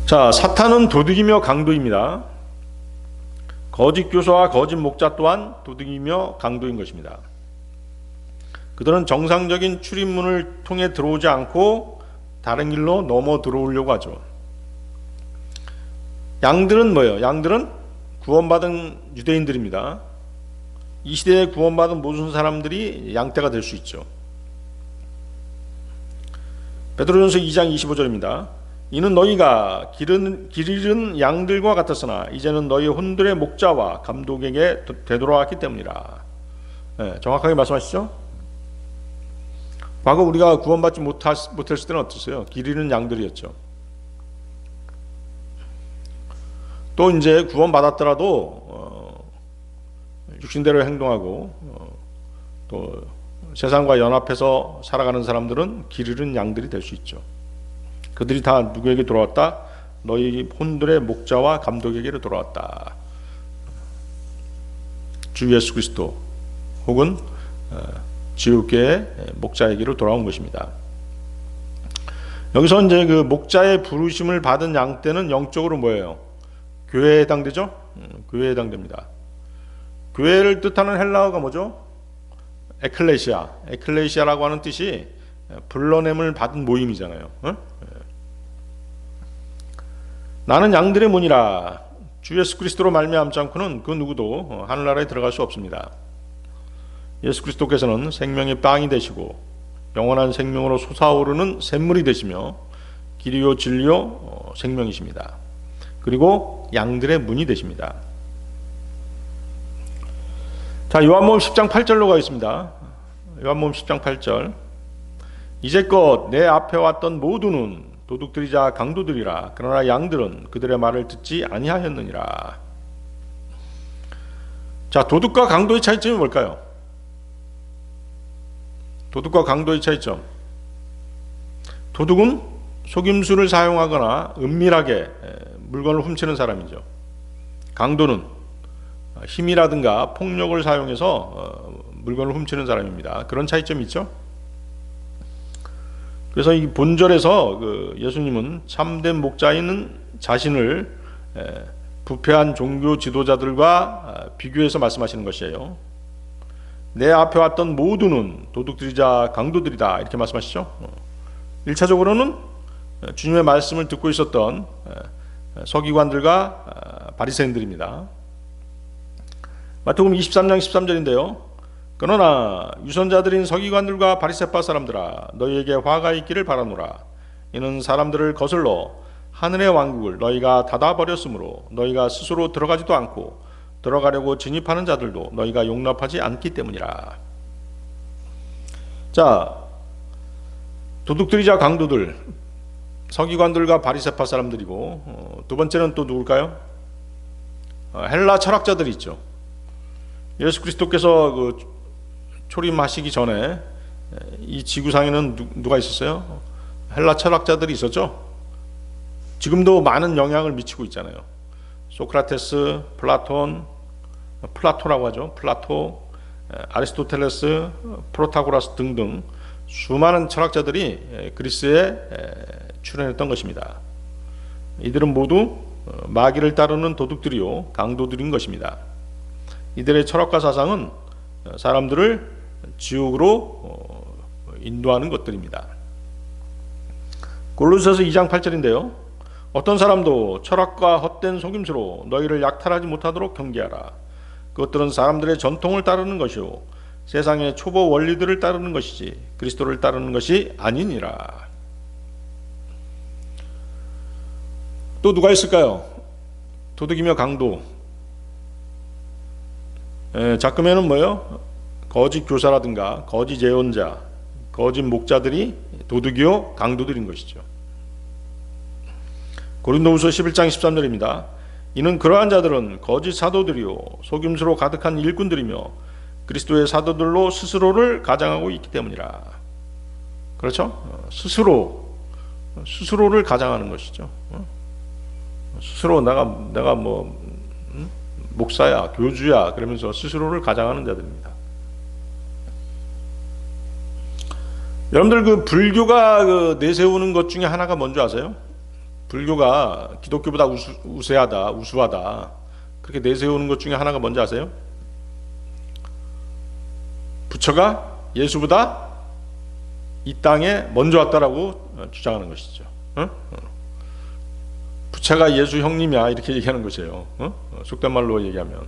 자, 사탄은 도둑이며 강도입니다. 거짓 교사와 거짓 목자 또한 도둑이며 강도인 것입니다. 그들은 정상적인 출입문을 통해 들어오지 않고 다른 길로 넘어 들어오려고 하죠. 양들은 뭐예요? 양들은 구원받은 유대인들입니다. 이 시대에 구원받은 모든 사람들이 양떼가 될 수 있죠. 베드로전서 2장 25절입니다. 이는 너희가 길 잃은 양들과 같았으나 이제는 너희 혼들의 목자와 감독에게 되돌아왔기 때문이라. 네, 정확하게 말씀하시죠? 과거 우리가 구원받지 못했을 때는 어땠어요? 길 잃은 양들이었죠. 또 이제 구원받았더라도 육신대로 행동하고 또 세상과 연합해서 살아가는 사람들은 길 잃은 양들이 될 수 있죠. 그들이 다 누구에게 돌아왔다? 너희 혼들의 목자와 감독에게로 돌아왔다. 주 예수 그리스도 혹은 지옥계의 목자에게로 돌아온 것입니다. 여기서 이제 그 목자의 부르심을 받은 양떼는 영적으로 뭐예요? 교회에 해당되죠? 교회에 해당됩니다. 교회를 뜻하는 헬라어가 뭐죠? 에클레시아. 에클레시아라고 하는 뜻이 불러냄을 받은 모임이잖아요. 나는 양들의 문이라. 주 예수 그리스도로 말미암지 않고는 그 누구도 하늘나라에 들어갈 수 없습니다. 예수 그리스도께서는 생명의 빵이 되시고 영원한 생명으로 솟아오르는 샘물이 되시며 길이요 진리요 생명이십니다. 그리고 양들의 문이 되십니다. 자, 요한복음 10장 8절로 가겠습니다. 요한복음 10장 8절. 이제껏 내 앞에 왔던 모두는 도둑들이자 강도들이라. 그러나 양들은 그들의 말을 듣지 아니하였느니라. 자, 도둑과 강도의 차이점이 뭘까요? 도둑과 강도의 차이점. 도둑은 속임수를 사용하거나 은밀하게 물건을 훔치는 사람이죠. 강도는 힘이라든가 폭력을 사용해서 물건을 훔치는 사람입니다. 그런 차이점이 있죠. 그래서 이 본절에서 예수님은 참된 목자인 자신을 부패한 종교 지도자들과 비교해서 말씀하시는 것이에요. 내 앞에 왔던 모두는 도둑들이자 강도들이다, 이렇게 말씀하시죠. 1차적으로는 주님의 말씀을 듣고 있었던 서기관들과 바리새인들입니다. 마태복음 23장 13절인데요. 그러나 유선자들인 서기관들과 바리새파 사람들아, 너희에게 화가 있기를 바라노라. 이는 사람들을 거슬러 하늘의 왕국을 너희가 닫아버렸으므로 너희가 스스로 들어가지도 않고 들어가려고 진입하는 자들도 너희가 용납하지 않기 때문이라. 자, 도둑들이자 강도들, 서기관들과 바리새파 사람들이고, 두 번째는 또 누굴까요? 헬라 철학자들이 있죠. 예수 그리스도께서 초림하시기 전에 이 지구상에는 누가 있었어요? 헬라 철학자들이 있었죠. 지금도 많은 영향을 미치고 있잖아요. 소크라테스, 플라토라고 하죠. 플라토, 아리스토텔레스, 프로타고라스 등등 수많은 철학자들이 그리스에 출현했던 것입니다. 이들은 모두 마귀를 따르는 도둑들이요 강도들인 것입니다. 이들의 철학과 사상은 사람들을 지옥으로 인도하는 것들입니다. 골로새서 2장 8절인데요. 어떤 사람도 철학과 헛된 속임수로 너희를 약탈하지 못하도록 경계하라. 그것들은 사람들의 전통을 따르는 것이요 세상의 초보 원리들을 따르는 것이지 그리스도를 따르는 것이 아니니라. 또 누가 있을까요? 도둑이며 강도. 작금에는 뭐예요? 거짓 교사라든가 거짓 예언자, 거짓 목자들이 도둑이요 강도들인 것이죠. 고린도후서 11장 13절입니다. 이는 그러한 자들은 거짓 사도들이요 속임수로 가득한 일꾼들이며 그리스도의 사도들로 스스로를 가장하고 있기 때문이라. 그렇죠? 스스로를 가장하는 것이죠. 스스로 내가 목사야, 교주야 그러면서 스스로를 가장하는 자들입니다. 여러분들 그 불교가 내세우는 것 중에 하나가 뭔지 아세요? 불교가 기독교보다 우수하다 그렇게 내세우는 것 중에 하나가 뭔지 아세요? 부처가 예수보다 이 땅에 먼저 왔다라고 주장하는 것이죠. 부처가 예수 형님이야 이렇게 얘기하는 것이에요. 속된 말로 얘기하면.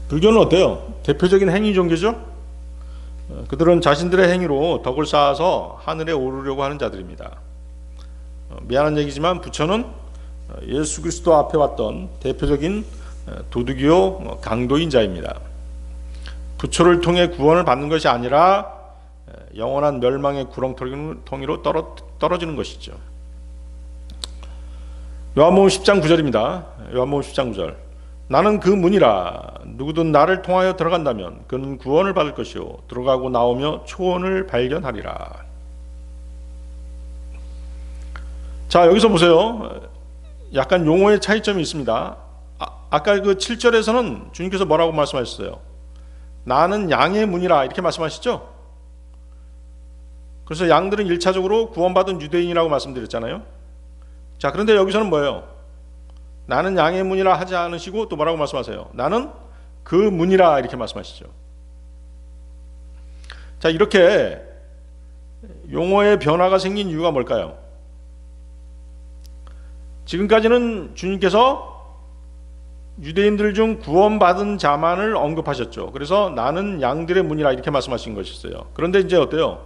불교는 어때요? 대표적인 행위 종교죠. 그들은 자신들의 행위로 덕을 쌓아서 하늘에 오르려고 하는 자들입니다. 미안한 얘기지만 부처는 예수 그리스도 앞에 왔던 대표적인 도둑이요 강도인 자입니다. 부처를 통해 구원을 받는 것이 아니라 영원한 멸망의 구렁텅이로 떨어지는 것이죠. 요한복음 10장 9절입니다. 요한복음 10장 9절. 나는 그 문이라 누구든 나를 통하여 들어간다면 그는 구원을 받을 것이요 들어가고 나오며 초원을 발견하리라. 자, 여기서 보세요. 약간 용어의 차이점이 있습니다. 아까 그 7절에서는 주님께서 뭐라고 말씀하셨어요? 나는 양의 문이라 이렇게 말씀하시죠? 그래서 양들은 1차적으로 구원받은 유대인이라고 말씀드렸잖아요. 자, 그런데 여기서는 뭐예요? 나는 양의 문이라 하지 않으시고 또 뭐라고 말씀하세요? 나는 그 문이라 이렇게 말씀하시죠. 자, 이렇게 용어의 변화가 생긴 이유가 뭘까요? 지금까지는 주님께서 유대인들 중 구원받은 자만을 언급하셨죠. 그래서 나는 양들의 문이라 이렇게 말씀하신 것이었어요. 그런데 이제 어때요?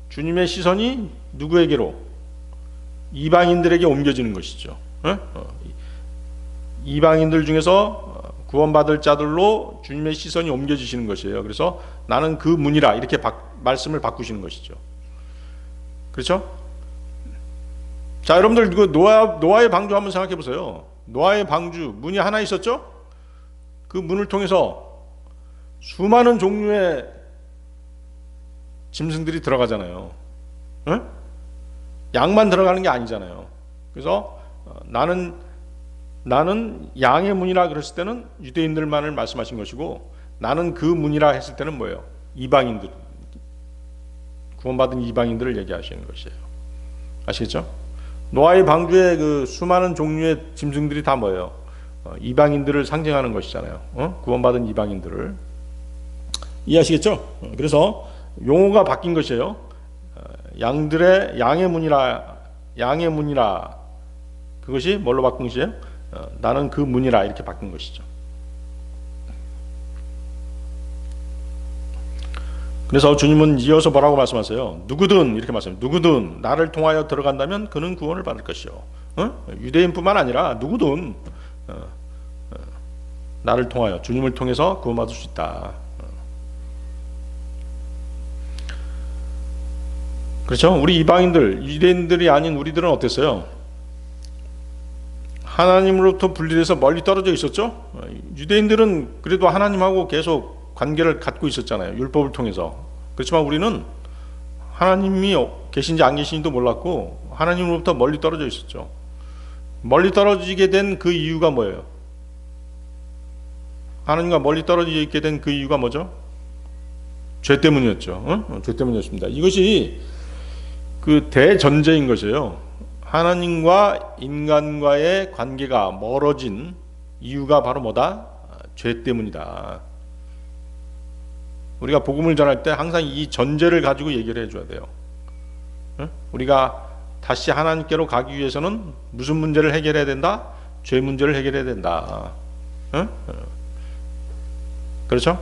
주님의 시선이 누구에게로? 이방인들에게 옮겨지는 것이죠. 이방인들 중에서 구원받을 자들로 주님의 시선이 옮겨지시는 것이에요. 그래서 나는 그 문이라 이렇게 말씀을 바꾸시는 것이죠. 그렇죠? 자, 여러분들 그 노아의 방주 한번 생각해 보세요. 노아의 방주 문이 하나 있었죠? 그 문을 통해서 수많은 종류의 짐승들이 들어가잖아요. 양만 들어가는 게 아니잖아요. 그래서 나는 양의 문이라 그랬을 때는 유대인들만을 말씀하신 것이고, 나는 그 문이라 했을 때는 뭐예요? 이방인들, 구원받은 이방인들을 얘기하시는 것이에요. 아시겠죠? 노아의 방주에 그 수많은 종류의 짐승들이 다 뭐예요? 이방인들을 상징하는 것이잖아요. 구원받은 이방인들을. 이해하시겠죠? 그래서 용어가 바뀐 것이에요. 양의 문이라 그것이 뭘로 바꾼 것이에요? 나는 그 문이라 이렇게 바뀐 것이죠. 그래서 주님은 이어서 뭐라고 말씀하세요? 누구든 이렇게 말씀해요. 누구든 나를 통하여 들어간다면 그는 구원을 받을 것이요. 유대인뿐만 아니라 누구든 나를 통하여, 주님을 통해서 구원받을 수 있다. 그렇죠? 우리 이방인들, 유대인들이 아닌 우리들은 어땠어요? 하나님으로부터 분리돼서 멀리 떨어져 있었죠? 유대인들은 그래도 하나님하고 계속 관계를 갖고 있었잖아요. 율법을 통해서. 그렇지만 우리는 하나님이 계신지 안 계신지도 몰랐고 하나님으로부터 멀리 떨어져 있었죠. 멀리 떨어지게 된 그 이유가 뭐예요? 하나님과 멀리 떨어져 있게 된 그 이유가 뭐죠? 죄 때문이었죠. 죄 때문이었습니다. 이것이 그 대전제인 것이에요. 하나님과 인간과의 관계가 멀어진 이유가 바로 뭐다? 죄 때문이다. 우리가 복음을 전할 때 항상 이 전제를 가지고 얘기를 해줘야 돼요. 우리가 다시 하나님께로 가기 위해서는 무슨 문제를 해결해야 된다? 죄 문제를 해결해야 된다. 그렇죠?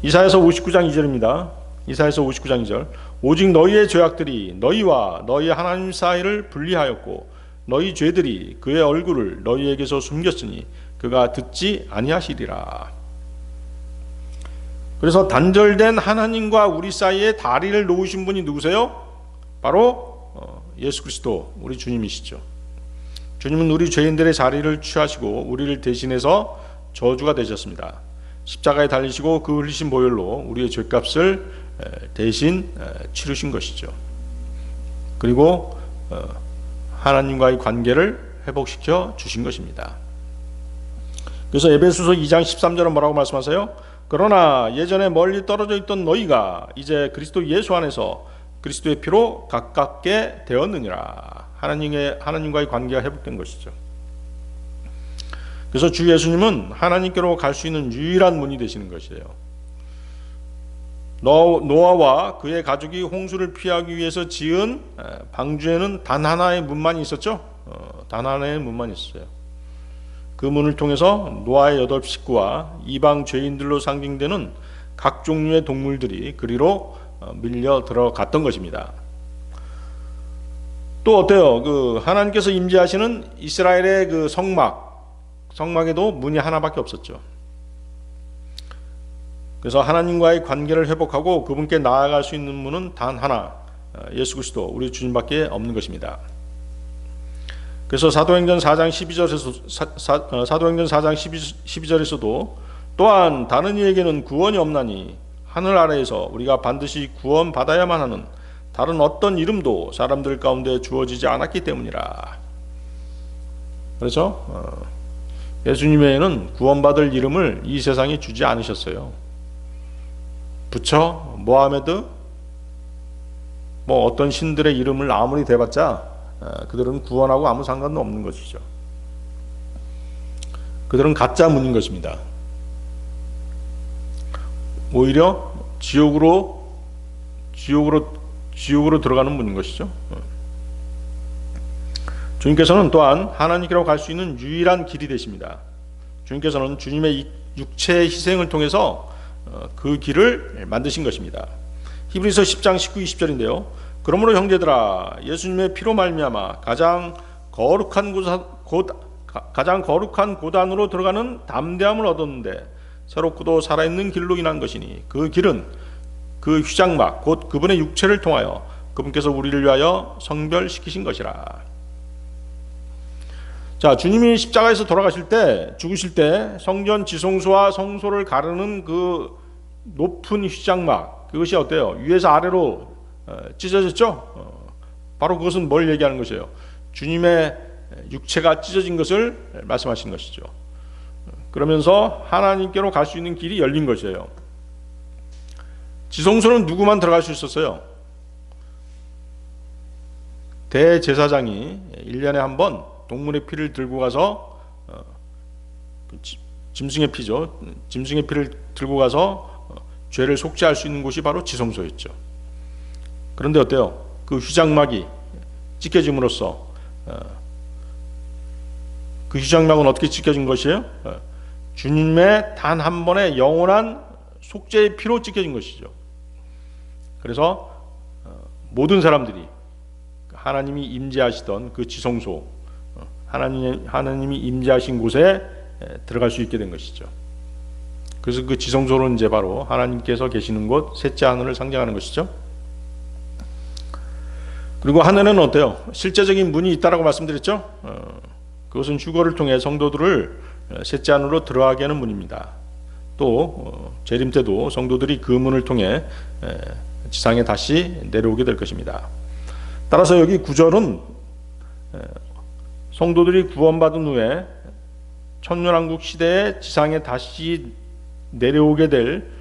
이사야서 59장 2절입니다. 이사야서 59장 2절. 오직 너희의 죄악들이 너희와 너희 하나님 사이를 분리하였고 너희 죄들이 그의 얼굴을 너희에게서 숨겼으니 그가 듣지 아니하시리라. 그래서 단절된 하나님과 우리 사이에 다리를 놓으신 분이 누구세요? 바로 예수 그리스도, 우리 주님이시죠. 주님은 우리 죄인들의 자리를 취하시고 우리를 대신해서 저주가 되셨습니다. 십자가에 달리시고 그 흘리신 보혈로 우리의 죄값을 대신 치르신 것이죠. 그리고 하나님과의 관계를 회복시켜 주신 것입니다. 그래서 에베소서 2장 13절은 뭐라고 말씀하세요? 그러나 예전에 멀리 떨어져 있던 너희가 이제 그리스도 예수 안에서 그리스도의 피로 가깝게 되었느니라. 하나님과의 관계가 회복된 것이죠. 그래서 주 예수님은 하나님께로 갈 수 있는 유일한 문이 되시는 것이에요. 노아와 그의 가족이 홍수를 피하기 위해서 지은 방주에는 단 하나의 문만 있었죠. 단 하나의 문만 있었어요. 그 문을 통해서 노아의 8 식구와 이방 죄인들로 상징되는 각 종류의 동물들이 그리로 밀려 들어갔던 것입니다. 또 어때요? 그 하나님께서 임재하시는 이스라엘의 그 성막에도 문이 하나밖에 없었죠. 그래서 하나님과의 관계를 회복하고 그분께 나아갈 수 있는 문은 단 하나, 예수 그리스도 우리 주님밖에 없는 것입니다. 그래서 사도행전 4장 12절에서도 또한 다른 이에게는 구원이 없나니 하늘 아래에서 우리가 반드시 구원 받아야만 하는 다른 어떤 이름도 사람들 가운데 주어지지 않았기 때문이라. 그래서 예수님 외에는 구원받을 이름을 이 세상에 주지 않으셨어요. 부처, 모하메드, 어떤 신들의 이름을 아무리 대봤자 그들은 구원하고 아무 상관도 없는 것이죠. 그들은 가짜 문인 것입니다. 오히려 지옥으로 들어가는 문인 것이죠. 주님께서는 또한 하나님께로 갈 수 있는 유일한 길이 되십니다. 주님께서는 주님의 육체의 희생을 통해서 그 길을 만드신 것입니다. 히브리서 10장 19, 20절인데요. 그러므로 형제들아 예수님의 피로 말미암아 가장 거룩한 고단으로 들어가는 담대함을 얻었는데 새롭고도 살아있는 길로 인한 것이니 그 길은 그 휘장막 곧 그분의 육체를 통하여 그분께서 우리를 위하여 성별시키신 것이라. 자, 주님이 십자가에서 돌아가실 때, 죽으실 때 성전 지성소와 성소를 가르는 그 높은 휘장막, 그것이 어때요? 위에서 아래로 찢어졌죠? 바로 그것은 뭘 얘기하는 것이에요? 주님의 육체가 찢어진 것을 말씀하신 것이죠. 그러면서 하나님께로 갈 수 있는 길이 열린 것이에요. 지성소는 누구만 들어갈 수 있었어요? 대제사장이 1년에 한 번 동물의 피를 들고 가서 짐승의 피죠. 짐승의 피를 들고 가서 죄를 속죄할 수 있는 곳이 바로 지성소였죠. 그런데 어때요? 그 휘장막이 찢겨짐으로써 그 휘장막은 어떻게 찢겨진 것이에요? 주님의 단 한 번의 영원한 속죄의 피로 찢겨진 것이죠. 그래서 모든 사람들이 하나님이 임재하시던 그 지성소, 하나님이 임재하신 곳에 들어갈 수 있게 된 것이죠. 그래서 그 지성소는 이제 바로 하나님께서 계시는 곳, 셋째 하늘을 상징하는 것이죠. 그리고 하늘은 어때요? 실제적인 문이 있다라고 말씀드렸죠. 그것은 휴거를 통해 성도들을 셋째 하늘로 들어가게 하는 문입니다. 또 재림 때도 성도들이 그 문을 통해 지상에 다시 내려오게 될 것입니다. 따라서 여기 9절은 성도들이 구원받은 후에 천년왕국 시대에 지상에 다시 내려오게 될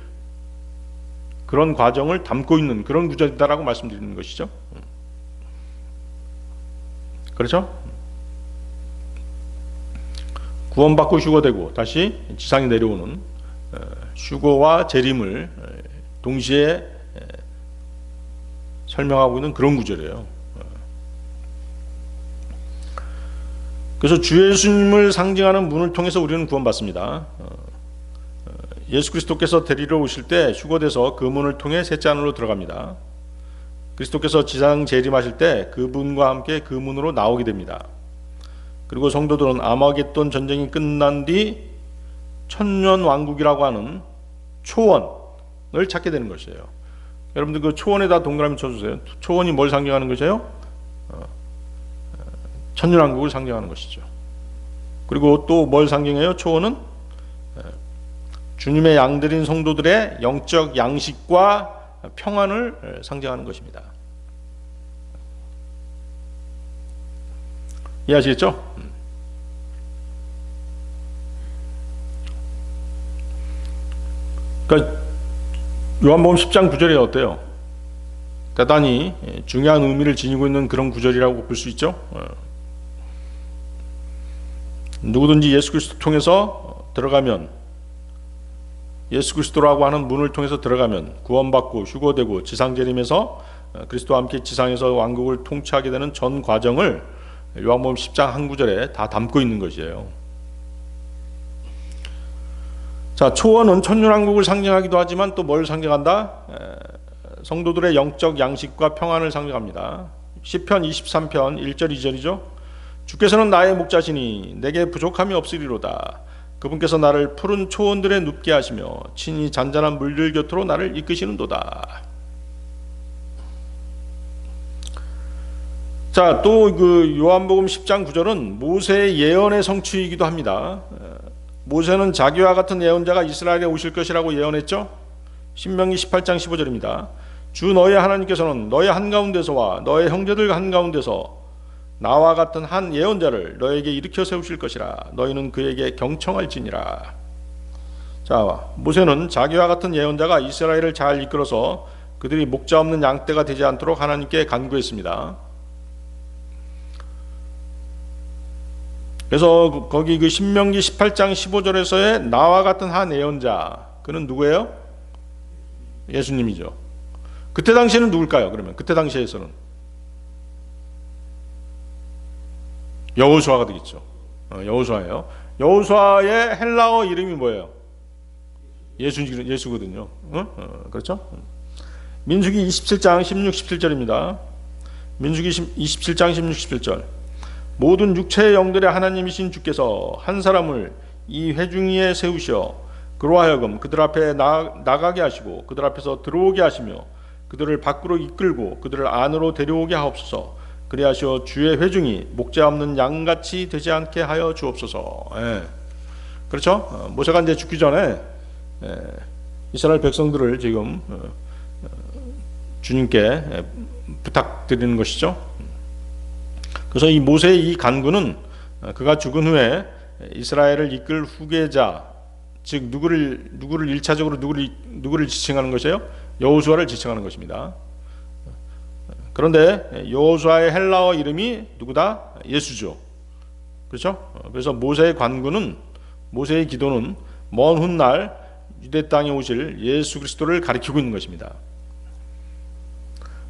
그런 과정을 담고 있는 그런 구절이다라고 말씀드리는 것이죠. 그렇죠? 구원받고 휴거되고 다시 지상에 내려오는 휴거와 재림을 동시에 설명하고 있는 그런 구절이에요. 그래서 주 예수님을 상징하는 문을 통해서 우리는 구원받습니다. 예수 그리스도께서 데리러 오실 때 휴거돼서 그 문을 통해 셋째 하늘로 들어갑니다. 그리스도께서 지상 재림하실 때 그분과 함께 그 문으로 나오게 됩니다. 그리고 성도들은 아마겟돈 전쟁이 끝난 뒤 천년 왕국이라고 하는 초원을 찾게 되는 것이에요. 여러분들 그 초원에다 동그라미 쳐주세요. 초원이 뭘 상징하는 것이에요? 천년왕국을 상징하는 것이죠. 그리고 또 뭘 상징해요? 초원은 주님의 양들인 성도들의 영적 양식과 평안을 상징하는 것입니다. 이해하시겠죠? 그러니까 요한복음 10장 9절이 어때요? 대단히 중요한 의미를 지니고 있는 그런 구절이라고 볼 수 있죠. 누구든지 예수 그리스도 통해서 들어가면, 예수 그리스도라고 하는 문을 통해서 들어가면 구원받고 휴거되고 지상재림에서 그리스도와 함께 지상에서 왕국을 통치하게 되는 전 과정을 요한복음 10장 한 구절에 다 담고 있는 것이에요. 자, 초원은 천년왕국을 상징하기도 하지만 또 뭘 상징한다? 성도들의 영적 양식과 평안을 상징합니다. 시편 23편 1절 2절이죠. 주께서는 나의 목자시니 내게 부족함이 없으리로다. 그분께서 나를 푸른 초원들에 눕게 하시며 친히 잔잔한 물들 곁으로 나를 이끄시는도다. 자, 또 그 요한복음 10장 9절은 모세의 예언의 성취이기도 합니다. 모세는 자기와 같은 예언자가 이스라엘에 오실 것이라고 예언했죠. 신명기 18장 15절입니다. 주 너의 하나님께서는 너의 한가운데서와 너의 형제들 한가운데서 나와 같은 한 예언자를 너에게 일으켜 세우실 것이라. 너희는 그에게 경청할지니라. 자, 모세는 자기와 같은 예언자가 이스라엘을 잘 이끌어서 그들이 목자 없는 양떼가 되지 않도록 하나님께 간구했습니다. 그래서 거기 그 신명기 18장 15절에서의 나와 같은 한 예언자, 그는 누구예요? 예수님이죠. 그때 당시에는 누굴까요? 그러면 그때 당시에서는 여호수아가 되겠죠. 여호수아예요. 여호수아의 헬라어 이름이 뭐예요? 예수거든요. 그렇죠? 민수기 27장 16, 17절입니다. 민수기 27장 16, 17절. 모든 육체의 영들의 하나님이신 주께서 한 사람을 이 회중위에 세우시어 그로 하여금 그들 앞에 나가게 하시고 그들 앞에서 들어오게 하시며 그들을 밖으로 이끌고 그들을 안으로 데려오게 하옵소서. 그리하시어 주의 회중이 목자 없는 양같이 되지 않게 하여 주옵소서. 그렇죠? 모세가 이제 죽기 전에 이스라엘 백성들을 지금 주님께 부탁드리는 것이죠. 그래서 이 모세의 이 간구는 그가 죽은 후에 이스라엘을 이끌 후계자, 즉 누구를 1차적으로 누구를 지칭하는 것이에요? 여호수아를 지칭하는 것입니다. 그런데 여호수아의 헬라어 이름이 누구다? 예수죠. 그렇죠? 그래서 모세의 간구는, 모세의 기도는 먼 훗날 유대 땅에 오실 예수 그리스도를 가리키고 있는 것입니다.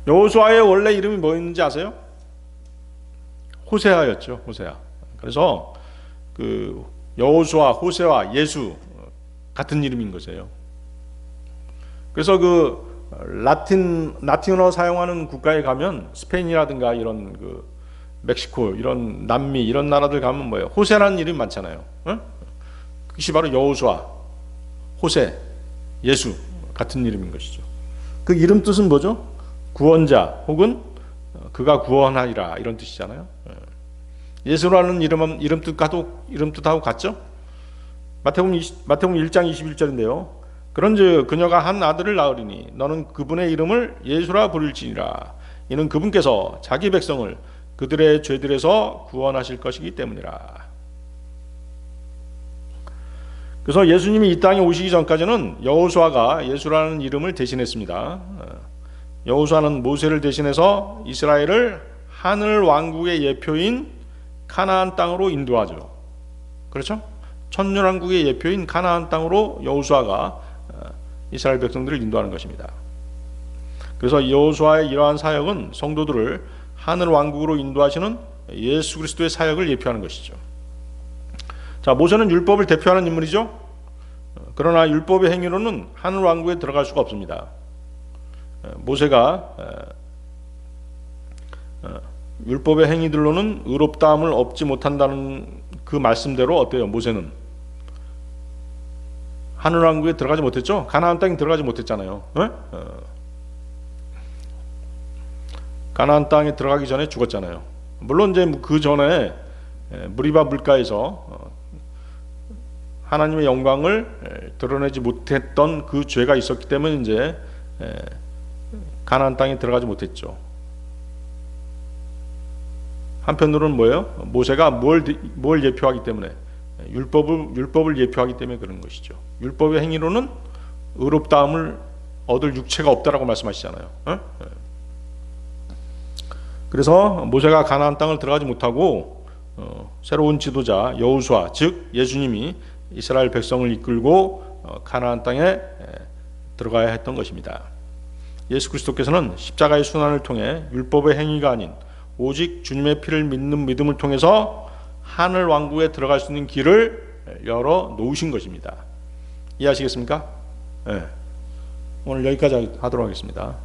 여호수아의 원래 이름이 뭐였는지 아세요? 호세아였죠. 호세아. 그래서 그 여호수아, 호세아, 예수 같은 이름인 것이에요. 그래서 그 라틴어 사용하는 국가에 가면 스페인이라든가 이런 그 멕시코, 이런 남미 이런 나라들 가면 뭐예요? 호세라는 이름이 많잖아요. 그것이 바로 여호수아, 호세, 예수 같은 이름인 것이죠. 그 이름 뜻은 뭐죠? 구원자 혹은 그가 구원하리라 이런 뜻이잖아요. 예수라는 이름 뜻하고 같죠? 마태복음 1장 21절인데요. 그런즉 그녀가 한 아들을 낳으리니 너는 그분의 이름을 예수라 부를지니라. 이는 그분께서 자기 백성을 그들의 죄들에서 구원하실 것이기 때문이라. 그래서 예수님이 이 땅에 오시기 전까지는 여호수아가 예수라는 이름을 대신했습니다. 여호수아는 모세를 대신해서 이스라엘을 하늘 왕국의 예표인 가나안 땅으로 인도하죠. 그렇죠? 천년왕국의 예표인 가나안 땅으로 여호수아가 이스라엘 백성들을 인도하는 것입니다. 그래서 여호수아의 이러한 사역은 성도들을 하늘 왕국으로 인도하시는 예수 그리스도의 사역을 예표하는 것이죠. 자, 모세는 율법을 대표하는 인물이죠. 그러나 율법의 행위로는 하늘 왕국에 들어갈 수가 없습니다. 모세가 율법의 행위들로는 의롭다함을 얻지 못한다는 그 말씀대로 어때요? 모세는 하늘 왕국에 들어가지 못했죠. 가나안 땅에 들어가지 못했잖아요. 가나안 땅에 들어가기 전에 죽었잖아요. 물론 이제 그 전에 무리바 물가에서 하나님의 영광을 드러내지 못했던 그 죄가 있었기 때문에 이제 가나안 땅에 들어가지 못했죠. 한편으로는 뭐예요? 모세가 뭘 예표하기 때문에 율법을 예표하기 때문에 그런 것이죠. 율법의 행위로는 의롭다함을 얻을 육체가 없다라고 말씀하시잖아요. 그래서 모세가 가나안 땅을 들어가지 못하고 새로운 지도자 여호수아, 즉 예수님이 이스라엘 백성을 이끌고 가나안 땅에 들어가야 했던 것입니다. 예수 그리스도께서는 십자가의 순환을 통해 율법의 행위가 아닌 오직 주님의 피를 믿는 믿음을 통해서 하늘 왕국에 들어갈 수 있는 길을 열어 놓으신 것입니다. 이해하시겠습니까? 네. 오늘 여기까지 하도록 하겠습니다.